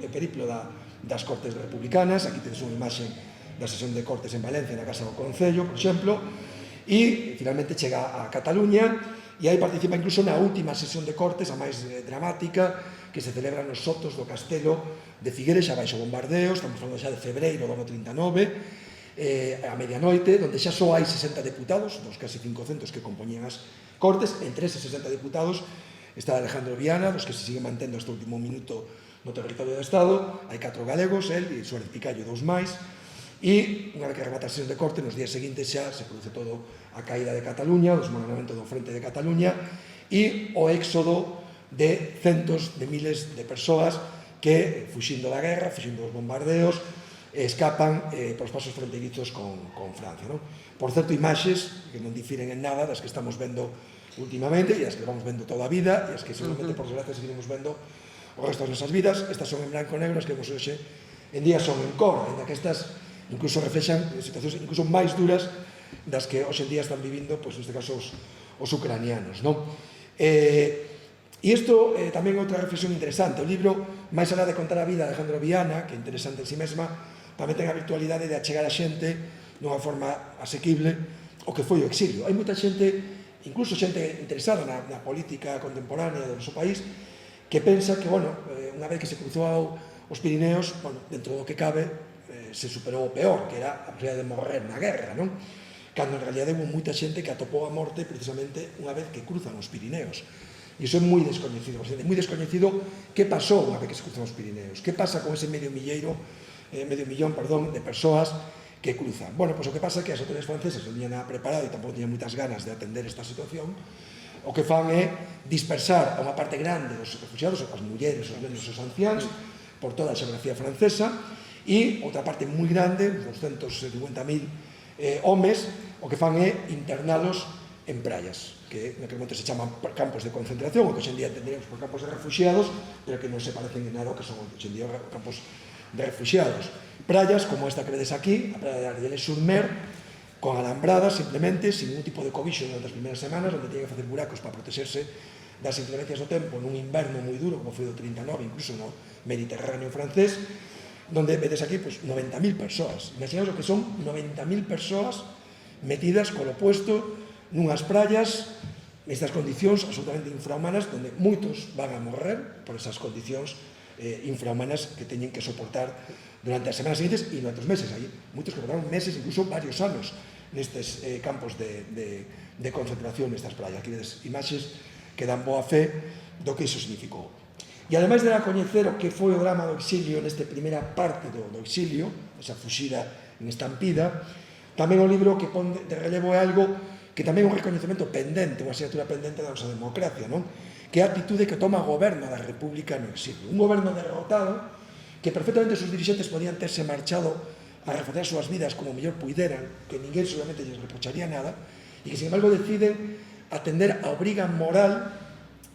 das cortes republicanas. Aquí tedes unha imaxe da sesión de cortes en Valencia, na Casa do Concello, por exemplo, e finalmente chega a Cataluña, e aí participa incluso na última sesión de cortes, a máis dramática, que se celebra nos sotos do castelo de Figueres, xa baixo bombardeos, estamos falando xa de febreiro do ano 39, a medianoite, onde xa só hai 60 deputados, dos casi 500 que compoñían as cortes. Entre eses 60 deputados está Alejandro Viana, dos que se sigue mantendo hasta o último minuto no territorio do Estado, hai 4 galegos, el e Suárez Picallo, 2 máis, e unha vez que remata a sesión de corte, nos días seguintes xa se produce todo a caída de Cataluña, o desmoronamento do Frente de Cataluña e o éxodo de centos de miles de persoas que, fuxindo da guerra, fuxindo dos bombardeos, escapan polos pasos fronteirizos con Francia, non? Por certo, imaxes que non difiren en nada das que estamos vendo últimamente e as que vamos vendo toda a vida e as que seguramente, por desgracia, seguiremos vendo o resto das nosas vidas. Estas son en branco e negro, as que vemos hoxe en día son en cor, ainda que estas incluso reflexan situacións incluso máis duras das que hoxe en día están vivindo, pois neste caso os ucranianos, non? E isto tamén é outra reflexión interesante. O libro, máis alá de contar a vida de Alejandro Viana, que é interesante en si mesma, tamén ten a virtualidade de achegar a xente dunha forma asequible o que foi o exilio. Hai moita xente, incluso xente interesada na política contemporánea do noso país, que pensa que, bueno, unha vez que se cruzou os Pirineos, bueno, dentro do que cabe, se superou o peor, que era a posibilidade de morrer na guerra, non? Cando en realidad houve moita xente que atopou a morte precisamente unha vez que cruzan os Pirineos. E iso é moi descoñecido, moi descoñecido que pasou unha vez que se cruzan os Pirineos, que pasa con ese medio millón de persoas que cruzan. Bueno, pois o que pasa é que as autoridades francesas non tiñan nada preparado e tampouco tiñan moitas ganas de atender esta situación. O que fan é dispersar a unha parte grande dos refugiados, as mulleres, os nenos, os anciáns, por toda a xeografía francesa, e outra parte moi grande, uns 250.000 homes, o que fan é internalos en praias, que naquele momento se chaman campos de concentración, o que hoxe en día entenderíamos por campos de refugiados, pero que non se parecen en nada o que son hoxe en día campos de refugiados. Praias como esta que vedes aquí, a praia de Argelès-sur-Mer, con alambradas simplemente, sin ningún tipo de cobixo durante as primeiras semanas, onde teñen que facer buracos para protexerse das inclemencias do tempo nun inverno moi duro, como foi o 39, incluso no Mediterráneo francés, donde vedes aquí 90.000 persoas. Imaginaos o que son 90.000 persoas metidas colo puesto nunhas praias nestas condicións absolutamente infrahumanas, donde moitos van a morrer por esas condicións infrahumanas que teñen que soportar durante as semanas seguintes e durante os meses. Hai moitos que pasaron meses, incluso varios anos, nestes campos de concentración, nestas praias. Aquí vedes imaxes que dan boa fe do que iso significou. E ademais de coñecer o que foi o drama do exilio nesta primeira parte do exilio, esa fuxida en estampida, tamén o libro que pon de relevo é algo que tamén é un recoñecemento pendente, unha asignatura pendente da nosa democracia, non? Que é a actitude que toma o goberno da República no exilio. Un goberno derrotado que perfectamente os seus dirigentes podían terse marchado a refacer as súas vidas como mellor puideran, que ninguén seguramente lles reprocharía nada, e que, sin embargo, deciden atender a obriga moral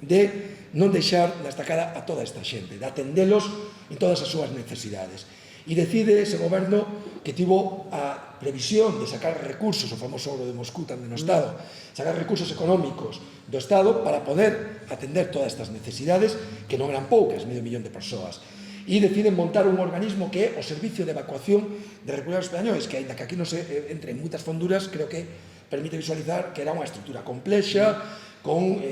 de non deixar na estacada a toda esta xente, de atendelos en todas as súas necesidades. E decide ese goberno que tivo a previsión de sacar recursos, o famoso ouro de Moscú tamén no Estado, sacar recursos económicos do Estado para poder atender todas estas necesidades, que non eran poucas, 500.000 de persoas. E deciden montar un organismo que é o Servicio de Evacuación de Refugiados Españoles, que, ainda que aquí non se entre en moitas fonduras, creo que permite visualizar que era unha estrutura complexa, con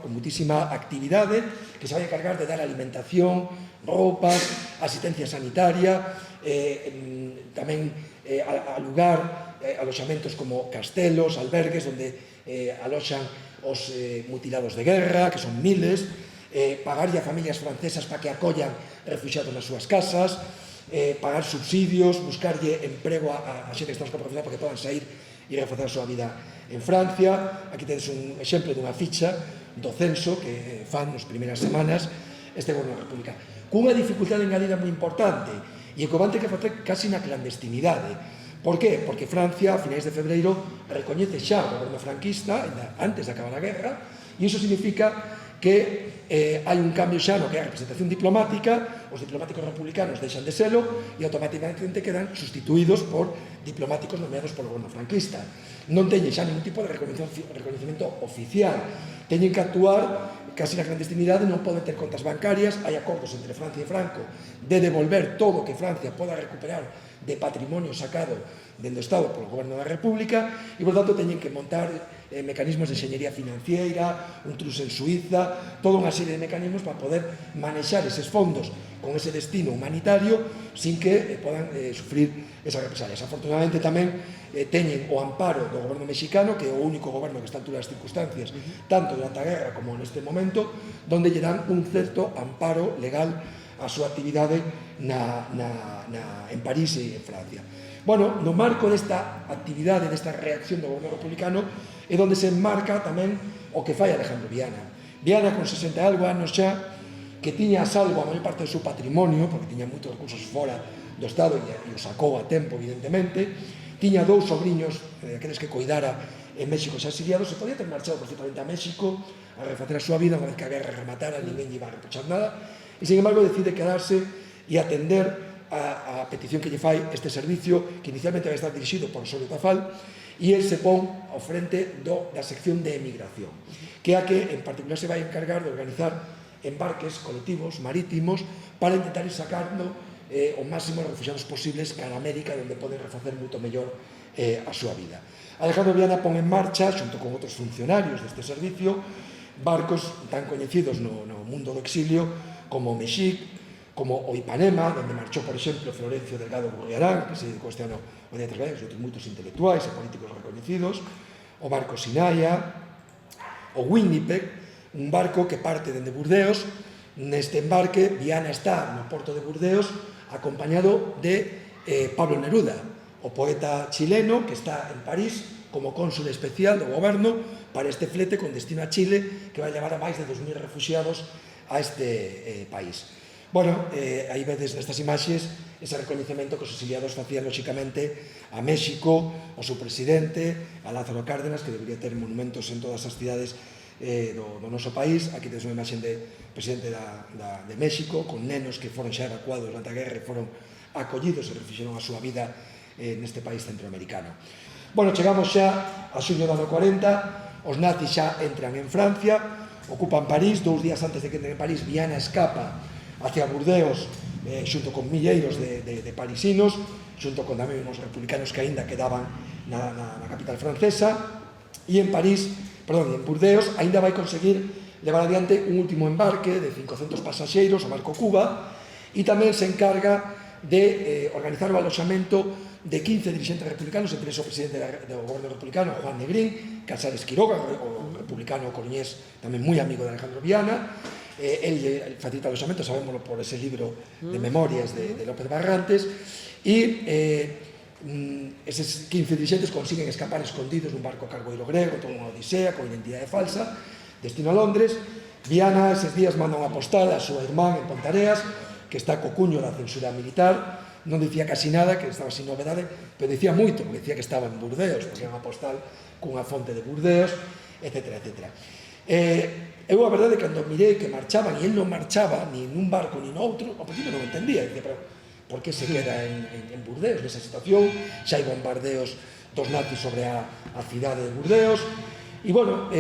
muitísima actividade, que se vai a encargar de dar alimentación, roupas, asistencia sanitaria, tamén alugar aloxamentos como castelos, albergues, onde aloxan os mutilados de guerra, que son miles, pagarlle a familias francesas para que acollan refugiados nas súas casas, pagar subsidios, buscarlle emprego a xente que está buscando profesional para que podan sair e refacer a súa vida en Francia. Aquí tedes un exemplo dunha ficha do censo que fan nas primeiras semanas este goberno da República. Cunha dificultade engadida moi importante, e que o van ter que facer casi na clandestinidade. Por qué? Porque Francia, a finais de febreiro, recoñece xa o goberno franquista, antes de acabar a guerra, e iso significa que hai un cambio xa no que é a representación diplomática, os diplomáticos republicanos deixan de selo e automáticamente quedan sustituídos por diplomáticos nomeados polo goberno franquista. Non teñen xa ningún tipo de reconocimiento oficial, teñen que actuar casi na clandestinidade, non poden ter contas bancarias, hai acordos entre Francia e Franco de devolver todo o que Francia poda recuperar de patrimonio sacado dende o Estado polo goberno da República, e, por tanto, teñen que montar mecanismos de enxeñería financiera, un trust en Suiza, toda unha serie de mecanismos para poder manexar eses fondos con ese destino humanitario sin que podan sufrir esas represalias. Afortunadamente, tamén teñen o amparo do goberno mexicano, que é o único goberno que está en todas as circunstancias, tanto durante a guerra como neste momento, donde lle dan un certo amparo legal a súa actividade en París e en Francia. Bueno, no marco desta actividade, desta reacción do goberno republicano, é onde se enmarca tamén o que fai Alejandro Viana. Viana, con 60 e algo anos xa, que tiña a salvo a maior parte do seu patrimonio, porque tiña moitos recursos fora do Estado e o sacou a tempo, evidentemente, tiña dous sobrinhos, aqueles que coidara en México xa exiliados, se podía ter marchado perfectamente a México a refacer a súa vida, unha vez que a guerra rematara, ninguén lle iba a reprochar nada, e, sin embargo, decide quedarse e atender a petición que lle fai este servicio, que inicialmente vai estar dirixido por Osorio Tafal, e el se pon ao frente da sección de emigración, que é a que en particular se vai encargar de organizar embarques colectivos marítimos para intentar ir sacando o máximo de refugiados posibles cara a América, onde poden refacer moito mellor a súa vida. Alejandro Viana pon en marcha, xunto con outros funcionarios deste servicio, barcos tan coñecidos no mundo do exilio como o Mexic, como o Ipanema, onde marchou, por exemplo, Florencio Delgado Gurriarán, que se dedicou este ano ao Día de Traballadores, e outros moitos intelectuais e políticos reconhecidos, o barco Sinaya, o Winnipeg, un barco que parte dende Burdeos. Neste embarque, Viana está no porto de Burdeos acompañado de Pablo Neruda, o poeta chileno que está en París como cónsul especial do goberno para este flete con destino a Chile, que vai levar a máis de 2000 refugiados a este país. Bueno, aí vedes nestas imaxes ese recoñecemento que os exiliados facían, lóxicamente, a México, ao seu presidente, a Lázaro Cárdenas, que debería ter monumentos en todas as cidades do noso país. Aquí tedes unha imaxe de presidente de México, con nenos que foron xa evacuados durante a guerra e foron acollidos e refuxaron a súa vida neste país centroamericano. Bueno, chegamos xa a xuño do ano 40, os nazis xa entran en Francia, ocupan París. 2 días antes de que entren en París, Viana escapa hacia Burdeos xunto con milleiros de parisinos, xunto con tamén uns republicanos que aínda quedaban na capital francesa, e en Burdeos aínda vai conseguir levar adiante un último embarque de 500 pasaxeiros, o barco Cuba, e tamén se encarga de organizar o aloxamento de 15 dirigentes republicanos, entre esos o presidente do goberno republicano, Juan Negrín, Casares Quiroga, o republicano coruñés tamén moi amigo de Alejandro Viana. El facilita o aloxamento, sabémoslo por ese libro de memorias de López Barrantes, e eses 15 dirigentes consiguen escapar escondidos nun barco cargoeiro grego, toda unha odisea, con identidade falsa, destino a Londres. Viana eses días manda unha postal a súa irmán en Pontareas, que está co cuño da censura militar. Non dicía casi nada, que estaba sin novedade, pero dicía moito, porque dicía que estaba en Burdeos, porque era unha postal cunha fonte de Burdeos, etc. Eu, a verdade, cando mirei que marchaban e el non marchaba ni nun barco ni noutro, ao principio non entendía, dicía, pero por que se queda en Burdeos nesa situación? Xa hai bombardeos dos nazis sobre a cidade de Burdeos. E, bueno,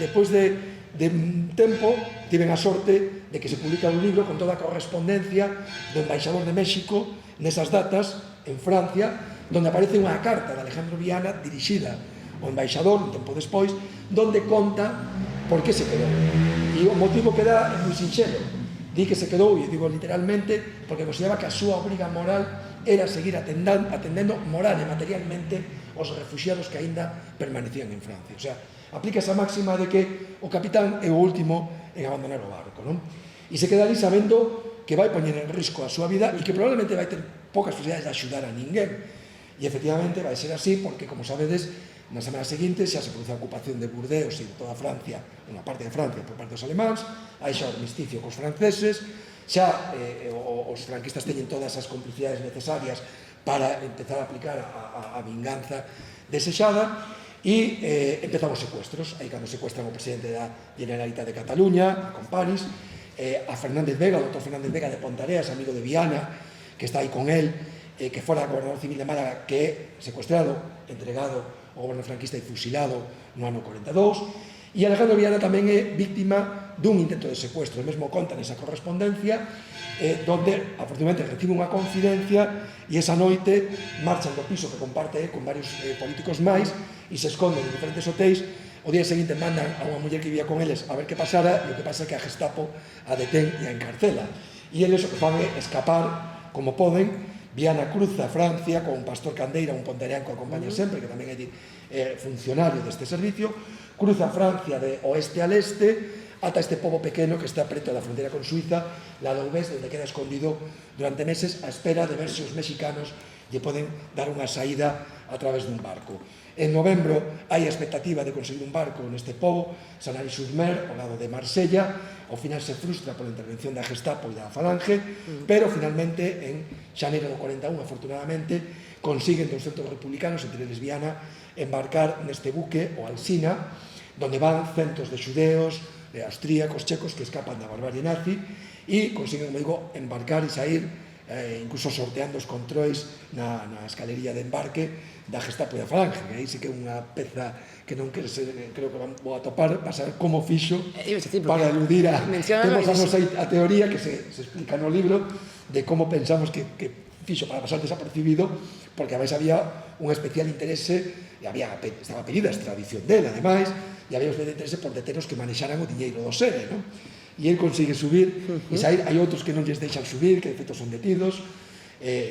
depois de un tempo, tiven a sorte de que se publica un libro con toda a correspondencia do embaixador de México nesas datas en Francia, donde aparece unha carta de Alejandro Viana dirixida ao embaixador un tempo despois, donde conta por que se quedou. E o motivo que dá é moi sinxelo. Di que se quedou, e digo literalmente, porque consideraba que a súa obriga moral era seguir atendendo moral e materialmente os refugiados que aínda permanecían en Francia. O sea, aplica esa máxima de que o capitán é o último en abandonar o barco, non? E se queda ali sabendo que vai poñer en risco a súa vida e que probablemente vai ter poucas posibilidades de axudar a ninguén. E efectivamente vai ser así porque, como sabedes, na semana seguinte xa se produce a ocupación de Burdeos e de toda Francia, unha parte de Francia por parte dos alemáns, hai xa o armisticio cos franceses, xa os franquistas teñen todas as complicidades necesarias para empezar a aplicar a vinganza desexada e empezan os secuestros. Aí cando secuestran o presidente da Generalitat de Cataluña, con Paris, a Fernández Vega, o doctor Fernández Vega de Pontareas, amigo de Viana, que está aí con él, que fora gobernador civil de Málaga, que é secuestrado, entregado ao goberno franquista e fusilado no ano 42, e Alejandro Viana tamén é víctima dun intento de secuestro. O mesmo conta nesa correspondencia, donde afortunadamente recibe unha confidencia e esa noite marchan do piso que comparte con varios políticos máis e se esconden en diferentes hotéis. O día seguinte mandan a unha muller que vivía con eles a ver que pasara, e o que pasa é que a Gestapo a detén e a encarcela, e eles o que fan é escapar como poden. Viana cruza Francia con un pastor Candeira, un pontereán que o acompaña sempre, que tamén é funcionario deste servicio, cruza Francia de oeste a leste ata este pobo pequeno que está preto da fronteira con Suiza, la Dolbés, onde queda escondido durante meses a espera de ver se os mexicanos lle poden dar unha saída a través dun barco. En novembro hai a expectativa de conseguir un barco neste pobo, Sanary-sur-Mer, ao lado de Marsella. Ao final se frustra pola intervención da Gestapo e da Falange, pero finalmente en xaneiro do 41, afortunadamente, consiguen 200 republicanos, entre eles Viana, embarcar neste buque, o Alsina, donde van centos de xudeos, de austríacos, checos que escapan da barbarie nazi e consiguen, como digo, embarcar e sair, incluso sorteando os controis na escalería de embarque da Gestapo e da Falange, que aí sí que é unha peza que non creo que vou a topar para saber como fixo para eludir a... Temos a nosa teoría que se explica no libro de como pensamos que fixo para pasar desapercibido, porque a veces había un especial interese e estaba pedida a extradición dela, ademais, e había un especial interese por deteros que manexaran o diñeiro do SERE, non? E ele consigue subir e sair. Hai outros que non lles deixan subir, que de feito son detidos,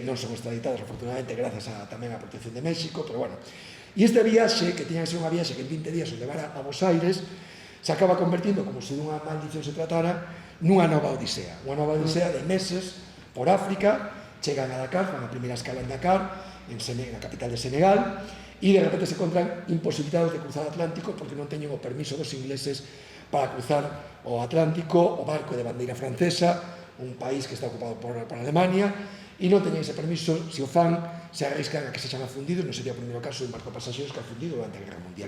non son extraditados, afortunadamente, grazas tamén á protección de México, pero bueno. E este viaxe, que tiña que ser unha viaxe que en 20 días o levara a Buenos Aires, se acaba convertindo, como se dunha maldición se tratara, nunha nova odisea. Unha nova odisea de meses por África, chegan a Dakar, fan a primeira escala en Dakar, na capital de Senegal, e de repente se encontran imposibilitados de cruzar o Atlántico porque non teñen o permiso dos ingleses para cruzar o Atlántico, o barco de bandeira francesa, un país que está ocupado por Alemania, e non teñen ese permiso. Se o fan, se arriscan a que se xan afundidos. Non sería o primeiro caso de un barco de pasaxeros que ha fundido durante a Guerra Mundial.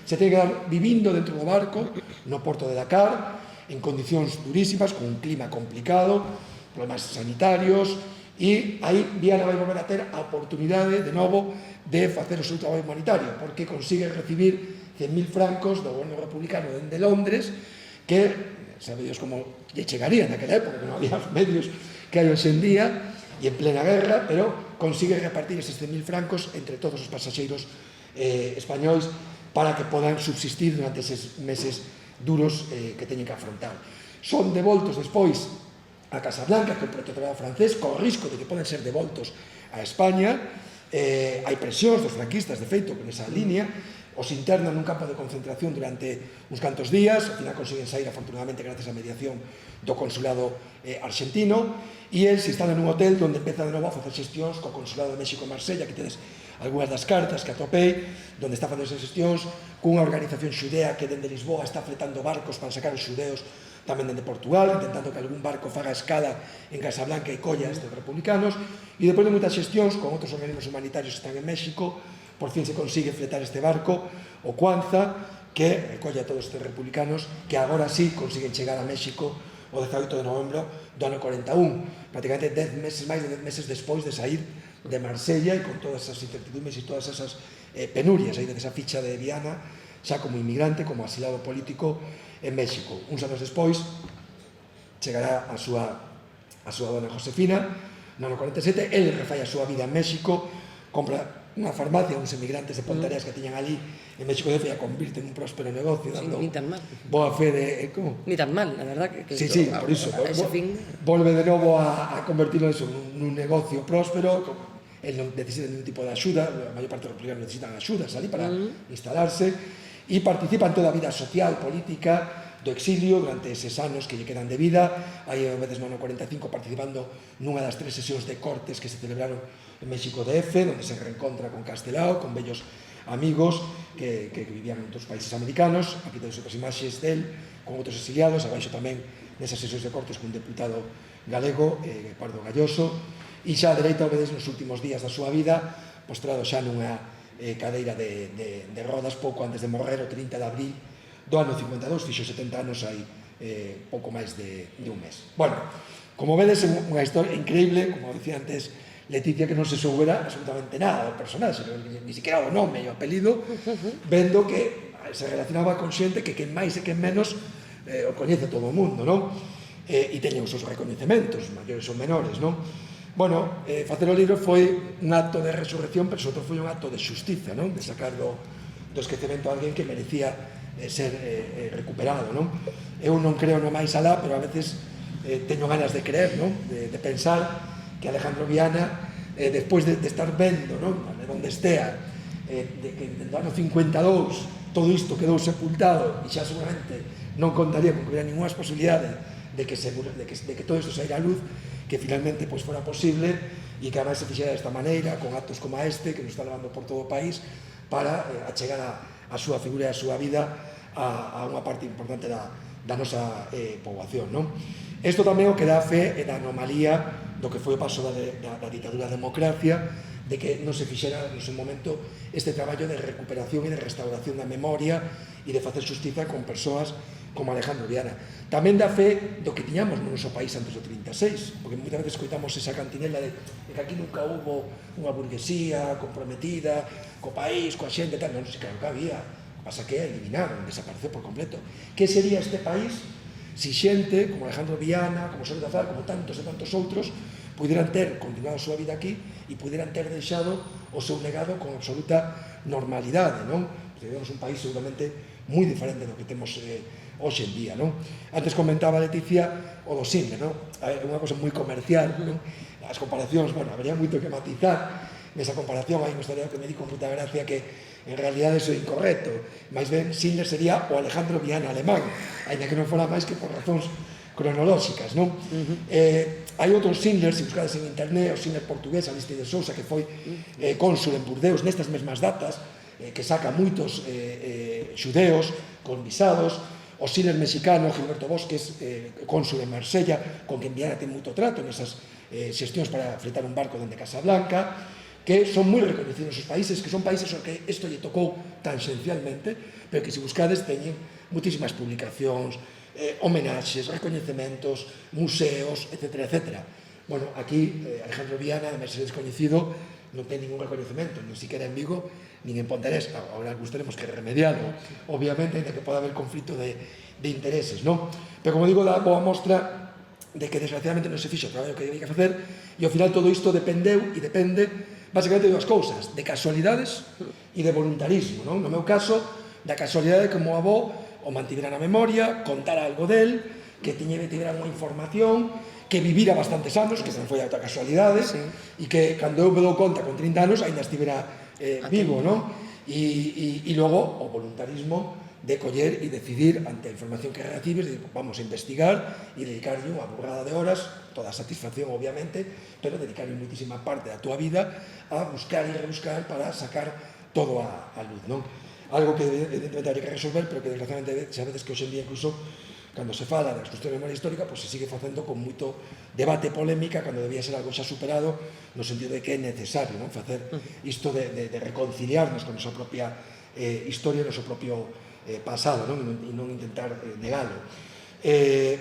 Se ten que dar vivindo dentro do barco no porto de Dakar, en condicións durísimas, con un clima complicado, problemas sanitarios, e aí Viana vai volver a ter a oportunidade de novo de facer o seu traballo humanitario, porque consigue recibir 100.000 francos do goberno republicano dende Londres, que sabedes como lle chegaría naquela época, que non había os medios que hai hoxe en día, e en plena guerra, pero consigue repartir eses 100.000 francos entre todos os pasaxeiros españois para que podan subsistir durante eses meses duros que teñen que afrontar. Son devoltos despois a Casablanca, que é un protectorado francés, co risco de que poden ser devoltos a España. Hai presións dos franquistas, de feito, con esa línea. Os internan nun campo de concentración durante uns cantos días, ao final consiguen sair, afortunadamente, gracias á mediación do consulado argentino, e eles se instalan nun hotel onde empezan de novo a facer xestións co consulado de México en Marsella, que tedes algunhas das cartas que atopei, onde está facendo esas xestións cunha organización xudea que dende Lisboa está fletando barcos para sacar os xudeos tamén dende Portugal, intentando que algún barco faga escala en Casablanca e colla a estes republicanos, e depois de moitas xestións con outros organismos humanitarios que están en México, por fin se consigue fletar este barco, o Cuanza, que recolle a todos estes republicanos, que agora sí consiguen chegar a México o 18 de novembro do ano 41, prácticamente 10 meses, máis de 10 meses despois de sair de Marsella, e con todas esas incertidumbres e todas esas penurias aí desa ficha de Viana, xa como inmigrante, como asilado político en México. Uns anos despois chegará a súa dona Josefina no ano 47, ele refai a súa vida en México, compra unha farmacia, uns emigrantes de Pontareas que tiñan ali en México de Fe, a convirte en un próspero negocio, dando ni tan mal. boa fe de... ¿Cómo? Ni tan mal, la verdad que sí, por iso. Volve de novo a convertirlo nun negocio próspero. El non necesita ningún tipo de axuda, a maior parte dos republicanos necesitan axuda, salir para instalarse, e participa en toda a vida social, política, do exilio durante eses anos que lle quedan de vida. Aí a veces no ano 45 participando nunha das 3 sesións de Cortes que se celebraron en México DF, onde se reencontra con Castelao, con vellos amigos que vivían en outros países americanos. Aquí tedes outras imaxes del con outros exiliados, abaixo tamén nesas sesións de Cortes cun deputado galego, Pardo Galloso, e xa a dereita vedes nos últimos días da súa vida, postrado xa nunha cadeira de rodas pouco antes de morrer o 30 de abril do ano 52, fixo 70 anos hai pouco máis de un mes. Bueno, como vedes, é unha historia increíble, como dicía antes Leticia, que non se soubera absolutamente nada do personaxe, ni siquiera o nome e o apelido, vendo que se relacionaba con xente que quen máis e quen menos o coñece todo o mundo, non? E teñen os seus recoñecementos, maiores ou menores, non? Bueno, facer o libro foi un acto de resurrección, pero sobre todo foi un acto de xustiza, non? De sacar do esquecemento a alguén que merecía ser recuperado, non? Eu non creo no máis alá, pero a veces teño ganas de creer, non? De pensar que Alejandro Viana, despois de estar vendo, non? De onde estea, de que no ano 52 todo isto quedou sepultado e xa seguramente non contaría con que hubiera ninguna posibilidade de que todo isto saíra a luz, que finalmente pois fora posible e que además se fixera desta maneira, con actos como este que nos está levando por todo o país para achegar a súa figura e a súa vida a unha parte importante da nosa poboación, non? Isto tamén o que dá fe é da anomalía do que foi o paso da ditadura da democracia, de que non se fixera no seu momento este traballo de recuperación e de restauración da memoria e de facer xustiza con persoas como Alejandro Viana. Tamén dá fe do que tiñamos no noso país antes do 36, porque moitas veces escoitamos esa cantinela de que aquí nunca hubo unha burguesía comprometida co país, coa xente, tal. Non, claro que había. O que pasa que eliminaron, desapareceu por completo. Que sería este país se xente como Alejandro Viana, como Soledad Azar, como tantos e tantos outros puderan ter continuado a súa vida aquí e puderan ter deixado o seu legado con absoluta normalidade, non? Teríamos un país seguramente moi diferente do que temos hoxe en día, non? Antes comentaba Leticia o do Schindler, non? É unha cosa moi comercial, non? As comparacións, bueno, habería moito que matizar nesa comparación. Hai un historiador que me di con moita gracia que en realidade iso é incorrecto, máis ben Schindler sería o Alejandro Viana alemán, ainda que non fora máis que por razóns cronolóxicas, non? Hai outros Schindler, se buscades en internet, o Schindler portugués, Aristides Sousa, que foi cónsul en Burdeos nestas mesmas datas, que saca moitos xudeos con visados, o Schindler mexicano, Gilberto Bosques, cónsul en Marsella, con quen Viana ten moito trato nesas xestións para fretar un barco dende Casablanca, que son moi reconhecidos os países, que son países aos que isto lle tocou tangencialmente, pero que se buscades teñen muitísimas publicacións, homenaxes, recoñecementos, museos, etc. etc. Bueno, aquí Alejandro Viana, además de ser descoñecido, non ten ningún recoñecemento, nin siquiera en Vigo, nin en Pontevedra. Agora gustaremos que remediado, obviamente, ainda que poda haber conflito de intereses, non? Pero, como digo, dá boa mostra de que desgraciadamente non se fixo o traballo que había que facer, e ao final todo isto dependeu e depende basicamente de dúas cousas, de casualidades e de voluntarismo, non? No meu caso, da casualidade que o meu avó o mantivera na memoria, contara algo del, que tivera unha información, que vivira bastantes anos, que non foi a outra casualidade, e que cando eu me dou conta con 30 anos ainda estivera vivo, non? E logo o voluntarismo de coller e decidir ante a información que recibes, de vamos a investigar e dedicarlle unha burrada de horas, toda a satisfacción obviamente, pero dedicarlle muitísima parte da túa vida a buscar e rebuscar para sacar todo a luz, non? Algo que evidentemente habría que resolver, pero que desgraciadamente xa veces que hoxe en día incluso cando se fala da cuestión de memoria histórica, pois se sigue facendo con moito debate e polémica, cando debía ser algo xa superado, no sentido de que é necesario, non? Facer isto de reconciliarnos con a nosa propia historia, o noso propio pasado, non? E non intentar negalo.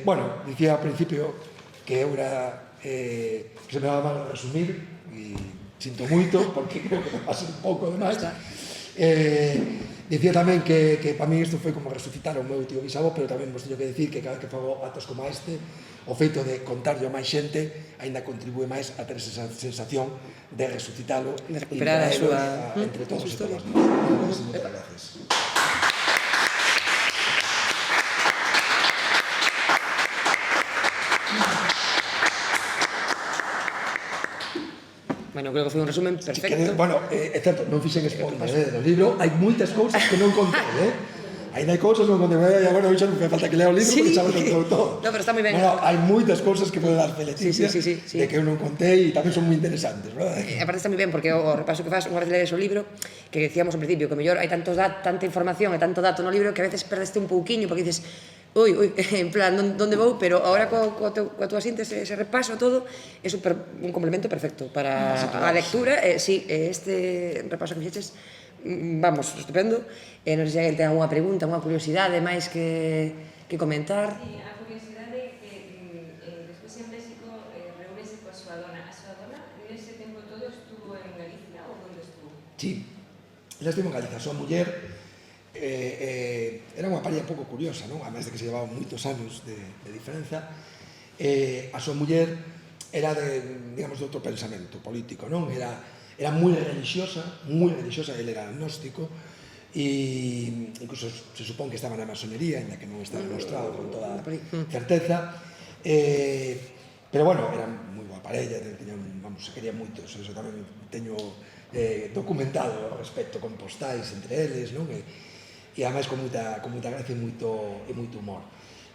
Bueno, dicía ao principio que eu era que se me daba mal resumir, e sinto moito, porque creo que me pasa un pouco de máis. Dicía tamén que para mí isto foi como resucitar o meu tío bisavó, pero tamén vos teño que decir que cada vez que fago actos como este, o feito de contarlo a máis xente aínda contribúe máis a ter esa sensación de resucitalo, de recuperar a súa entre todos e todas. Moitas gracias. Bueno, creo que foi un resumen perfecto. Bueno, é certo, non fixen spoiler do libro, hai moitas cousas que non contei, Ainda hai cousas onde agora xa non me falta que lea o libro porque xa me contou todo. No, pero está moi ben. Hai moitas cousas que pode dar Leticia Sí. de que eu non contei e tamén son moi interesantes, verdad? Aparte está moi ben, porque o repaso que faz unha vez lees o libro, que decíamos ao principio, que mellor hai tanta información e tanto dato no libro que a veces perdeste un pouquiño, porque dices, ui, en plan, onde vou? Pero agora coa túa síntese, ese repaso todo, é un complemento perfecto para a lectura. Sí, este repaso que fixeches, vamos, estupendo. Non sei se alguén ten alguna pregunta, alguna curiosidade máis que comentar. Sí, a curiosidade que despois en México reúnese coa súa dona. A súa dona nese tempo todo estuvo en Galicia ou onde estuvo? Sí, ela estivo en Galicia, a súa muller era unha parella un pouco curiosa, non? A máis de que se llevaban moitos anos de diferenza, a súa muller era de, digamos, de outro pensamento político, non? Era moi religiosa, ele era agnóstico, e incluso se supón que estaba na masonería, ainda que non está demostrado con toda certeza, pero bueno, eran moi boa parella, se querían moito, eso tamén teño documentado ao respecto con postais entre eles, non? E ademais con moita gracia e moito humor.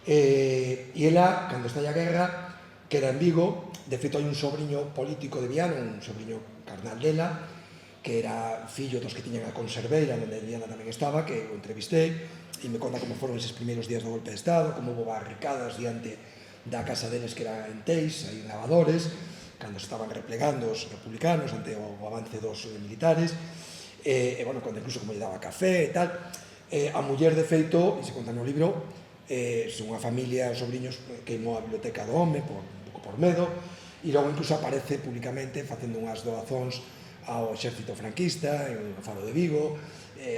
E ela, cando está a guerra, queda en Vigo. De feito, hai un sobriño político de Viana, un sobriño carnal dela, que era fillo dos que tiñan a conserveira, onde Viana tamén estaba, que o entrevistei, e me conta como foron eses primeiros días do golpe de Estado, como houve barricadas diante da casa deles que era en Teis, aí en Lavadores, cando se estaban replegando os republicanos ante o avance dos militares, e, bueno, cando incluso como lle daba café e tal. A muller, de feito, e se conta no libro, son unha familia, os sobrinhos queimou a biblioteca do home un pouco por medo, e logo incluso aparece públicamente facendo unhas doazóns ao exército franquista en o Faro de Vigo,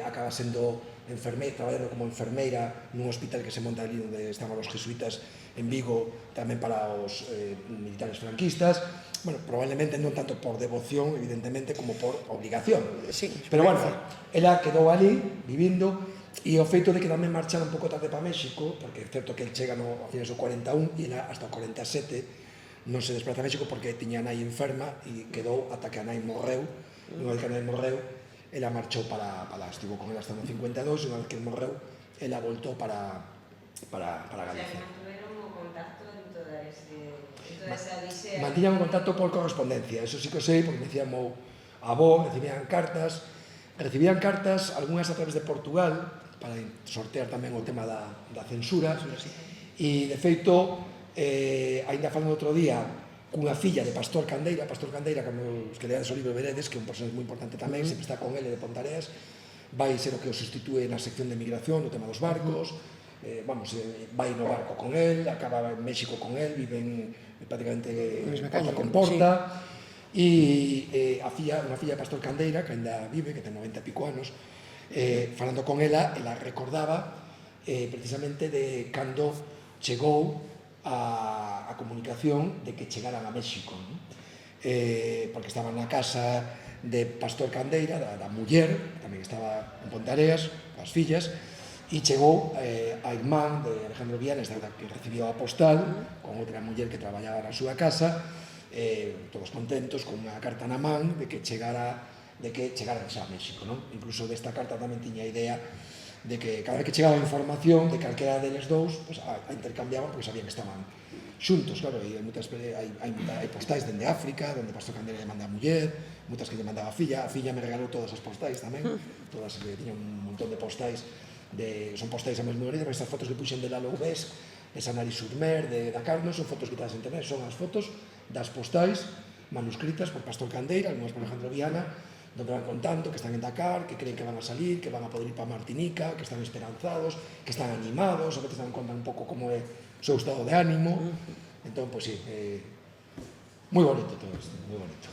acaba sendo traballando como enfermeira nun hospital que se monta ali onde estaban os jesuitas en Vigo, tamén para os militares franquistas. Bueno, probablemente non tanto por devoción, evidentemente, como por obligación. Sí, pero bueno, ela quedou ali, vivindo, e o feito de que tamén marchara un pouco tarde para México, porque é certo que el chega a finais do 41 e ela hasta o 47 non se desplaza a México porque tiña a nai enferma e quedou ata que a nai morreu. E unha vez que a nai morreu, ela marchou estivo con ela hasta no 52, e unha vez que morreu, ela voltou para Galicia. O sea, mantuveron o contacto en toda esa odisea. Mantiñan un contacto por correspondencia, eso sí que o sei, porque me decía meu avó, recibían cartas, algunhas a través de Portugal, para sortear tamén o tema da censura, e de feito, ainda falando outro día cunha filla de Pastor Candeira, cando os que leades o libro veredes, que é un personaje moi importante tamén, sempre está con ele de Pontareas, vai ser o que o sustitúe na sección de migración, no tema dos barcos, vai no barco con el, acaba en México con el, viven prácticamente porta con porta, e unha filla de Pastor Candeira, que ainda vive, que ten 90 e pico anos, falando con ela recordaba precisamente de cando chegou a comunicación de que chegaran a México, porque estaban na casa de Pastor Candeira, da muller, que tamén estaba en Pontareas, coas fillas, e chegou a irmán de Alejandro Vianes, que recibiu a postal, con outra muller que traballaba na súa casa, todos contentos, con unha carta na man de que chegaran xa a México, non? Incluso desta carta tamén tiña a idea de que cada vez que chegaba información de calquera deles dous, pues, a intercambiaban porque sabían que estaban xuntos, claro, e hai postais dende África, donde Pastor Candeira lle manda a muller, moitas que lle mandaba a filla me regalou todas as postais tamén, todas que tiñan un montón de postais, son postais a mesmo nivel, estas fotos que puxen de la Loubès, de Sanary-sur-Mer, de Dakar, non son fotos quitadas en internet, son as fotos das postais manuscritas por Pastor Candeira, algunhas por Alejandro Viana, donde van contando que están en Dakar, que creen que van a salir, que van a poder ir para Martinica, que están esperanzados, que están animados, a veces dan conta un pouco como é o seu estado de ánimo. Entón, pois, moi bonito todo isto, moi bonito.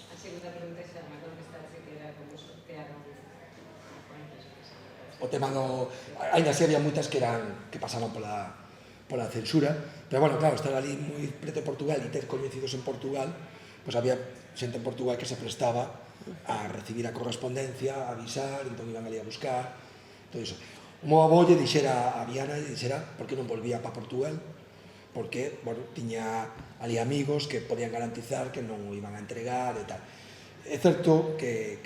A segunda pregunta xa me contestaste que era como sortearon o tema ainda así había moitas que pasaban pola censura, pero bueno, claro, estar ali moi preto de Portugal e ter coñecidos en Portugal, pois había xente en Portugal que se prestaba a recibir a correspondencia, a avisar, entón iban ali a buscar, todo iso. O meu avó lle dixera a Viana, por que non volvía para Portugal, porque, bueno, tiña ali amigos que podían garantizar que non o iban a entregar e tal. É certo que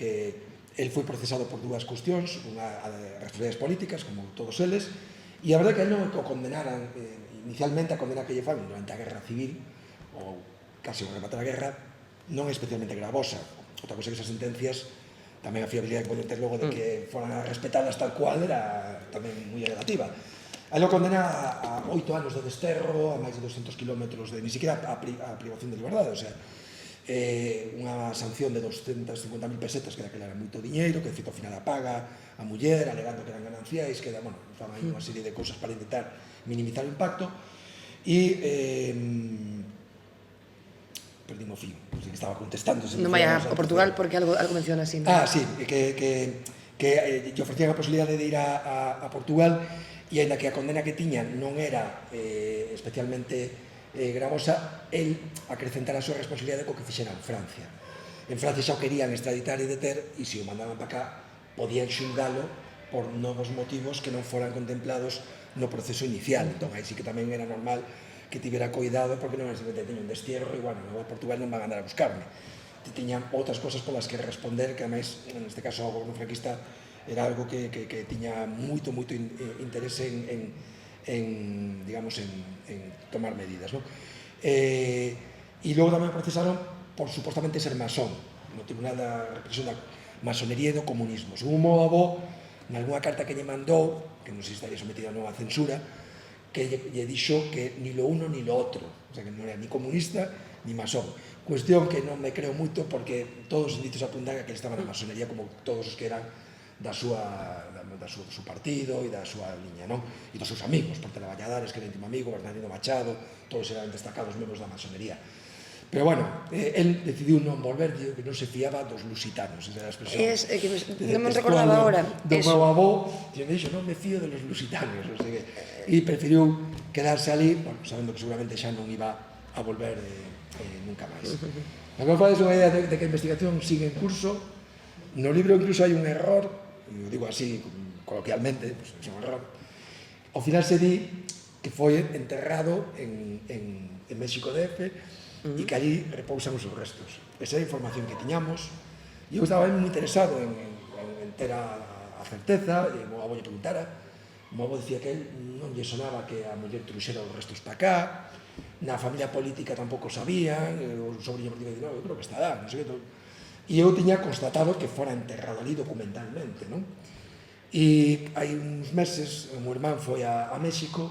El foi procesado por dúas cuestións, unha a de responsabilidades políticas, como todos eles, e a verdade é que non o condenaran inicialmente. A condena que lle fan durante a Guerra Civil, ou casi o remate da guerra, non é especialmente gravosa. Outra cosa que esas sentencias, tamén a fiabilidade que poden ter logo de que foran respetadas tal cual, era tamén moi relativa. A lo condena a 8 anos de desterro, a máis de 200 kilómetros de, ni siquiera a privación de liberdade, o sea, unha sanción de 250.000 pesetas, que daquela era moito diñeiro, que de feito ao final a paga a muller, alegando que eran gananciais, que era, bueno, fan aí unha serie de cousas para intentar minimizar o impacto, e perdí o fin, non sei que estaba contestando. Non vai a Portugal porque algo menciona así. Sí, que lle ofrecían a posibilidade de ir a Portugal, e ainda que a condena que tiña non era especialmente gravosa, el acrecentara a súa responsabilidade co que fixera en Francia. En Francia xa o querían extraditar e deter, e se o mandaban para cá podían xulgalo por novos motivos que non foran contemplados no proceso inicial. Entón aí sí que tamén era normal que tivera cuidado, porque non era simplemente teño un destierro e, bueno, a Portugal non van a andar a buscarme. Tiñan outras cosas polas que responder, que ademais, neste caso, o goberno franquista era algo que tiña moito interese en tomar medidas, non? E logo tamén procesaron por supostamente ser masón no Tribunal da Represión da Masonería e do Comunismo. Según o meu avó, nalgúna carta que lle mandou, que non sei se estaría sometida ou non a censura, que lle dixo que ni lo uno ni lo otro, o sea, que non era ni comunista ni masón. Cuestión que non me creo moito, porque todos os indicios apuntan a que ele estaba na masonería, como todos os que eran do seu partido e da súa liña, non? E dos seus amigos, Portela Valladares, que era íntimo amigo, Bernardino Machado, todos eran destacados membros da masonería. Pero, bueno, el decidiu non volver, digo que non se fiaba dos lusitanos, esa era a expresión. Non me recordaba agora. Do meu avó, e me dixo, non me fío de los lusitanos, e preferiu quedarse ali, sabendo que seguramente xa non iba a volver nunca máis. A que me fades unha idea de que a investigación sigue en curso. No libro incluso hai un error, e o digo así coloquialmente, pues é un error. Ao final se di que foi enterrado en México DF e que allí repousan os seus restos. Esa é a información que tiñamos, e eu estaba moi interesado en ter a certeza, e o meu avó lle preguntara. O meu avó dicía que él non lle sonaba que a muller truxera os restos para cá, na familia política tampouco sabían, o sobrinho político dicía, no, eu creo que está lá, non sei que todo. E eu tiña constatado que fora enterrado ali documentalmente, non? E hai uns meses o meu irmán foi a México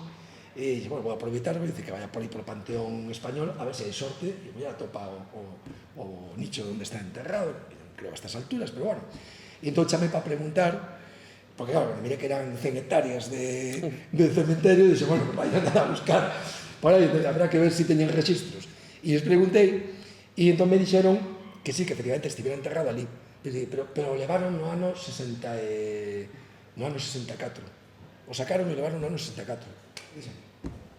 e dixo, bueno, vou aproveitar, dice que vaya por aí polo Panteón Español a ver se hai sorte e voy a topar o nicho onde está enterrado, non creo a estas alturas, pero bueno. E entón chamei para preguntar, porque claro, mire que eran 100 hectáreas de cementerio, e dixo, bueno, vayan a buscar por aí, habrá que ver se teñen registros. E les preguntei, e entón me dixeron que sí, que efectivamente estivera enterrado ali, pero o levaron no ano 64. O sacaron e levaron no ano 64.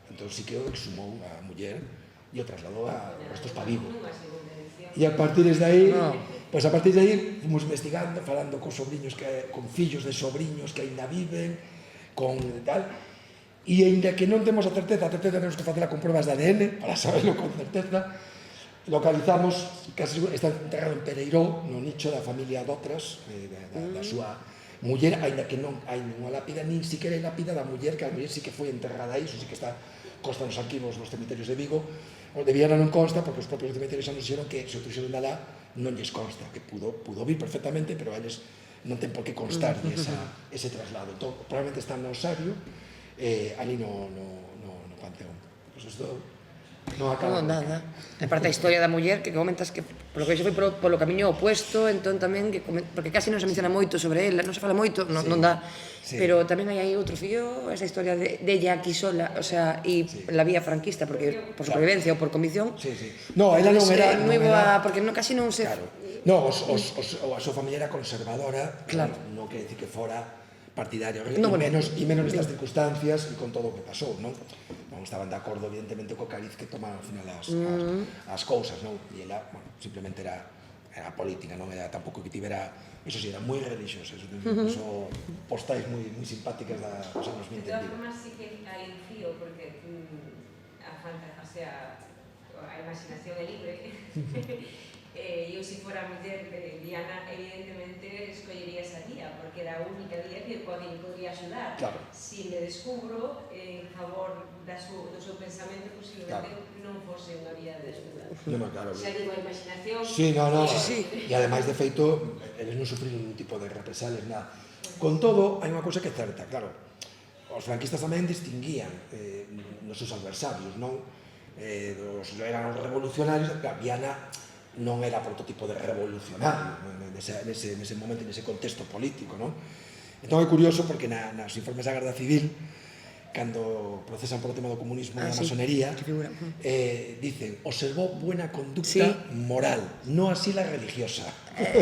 Entón sí que o exhumou a muller e o trasladou a restos para Vigo. E a partir de aí, fomos investigando, falando con sobriños, con fillos de sobriños que aínda viven, con tal, e aínda que non temos a certeza temos que facela con pruebas de ADN para saberlo con certeza. Localizamos, casi está enterrado en Pereiró, no nicho da familia Dotras, da súa muller, aínda que non hai ninguna lápida, nin siquiera hai lápida da muller, que a muller sí que foi enterrada aí, iso sí que consta nos arquivos dos cemiterios de Vigo. O de Viana non consta, porque os propios cemiterios xa nos dixeron que se o truxeron de alá non lles consta, que pudo vir perfectamente, pero a eles non ten por que constar ese traslado. Entón, probablemente está no osario, ali no Panteón. Pois isto non acaba. Non, nada. E parte a historia da muller que comentas que polo que xe foi polo camiño opuesto, entón tamén, porque casi non se menciona moito sobre ela, non se fala moito, non dá, pero tamén hai aí outro fío, esa historia de ella aquí sola, o sea, e la vía franquista, porque por supervivencia ou por convicción. No, ela non era... Porque casi non se... No, a súa familia era conservadora, non quere dicir que fora partidario, e menos nestas circunstancias e con todo o que pasou, non? Non estaban de acordo, evidentemente, co cariz que toman ao final as cousas, non? E ela, bueno, simplemente era política, non era tampouco que tivera, eso sí, era moi religiosa, incluso postais moi simpáticas dos anos 20. De todas formas, sí que hai un fío, porque a imaginación é libre, Eu, se fora a muller de Diana, evidentemente escollería esa guía, porque era a única guía que podría axudar. Claro. Si me descubro en favor do seu pensamento, posiblemente non fose unha vía de axuda. No, claro. Xa digo, a imaginación... Sí, no. Sí. E ademais, de feito, eles non sufriron ningún tipo de represalias, nada. Con todo, hai unha cousa que é certa, claro. Os franquistas tamén distinguían nos seus adversarios, non? Eran os revolucionarios, claro, Viana non era prototipo de revolucionario nese momento, nese contexto político, non? Entón é curioso porque nos informes da Garda Civil, cando procesan por o tema do comunismo e da masonería, dicen, observó buena conducta moral, no así la religiosa.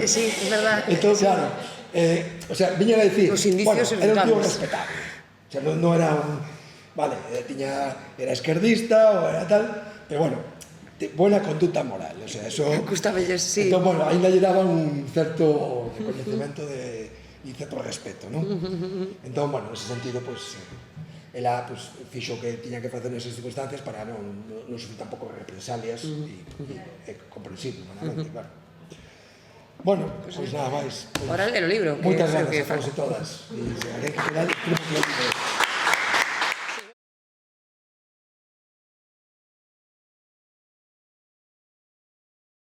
Sí, es verdad. Entón, claro, o sea, viñan a decir, bueno, era un tío respetable, o sea, non era un, vale, era esquerdista ou era tal, pero bueno, buena conducta moral, o sea, eso... Gustabelles, sí. Entón, bueno, ainda lle daban un certo reconhecemento e certo respeto, non? Entón, bueno, nese sentido, pois, ela fixo o que tiña que facer nesas circunstancias para non sufrir tampouco represalias e é comprensible, normalmente, claro. Bueno, pois nada máis. Ahora ler o libro. Moitas gracias a todos e todas. E se alguén que queda, escribo que o libro.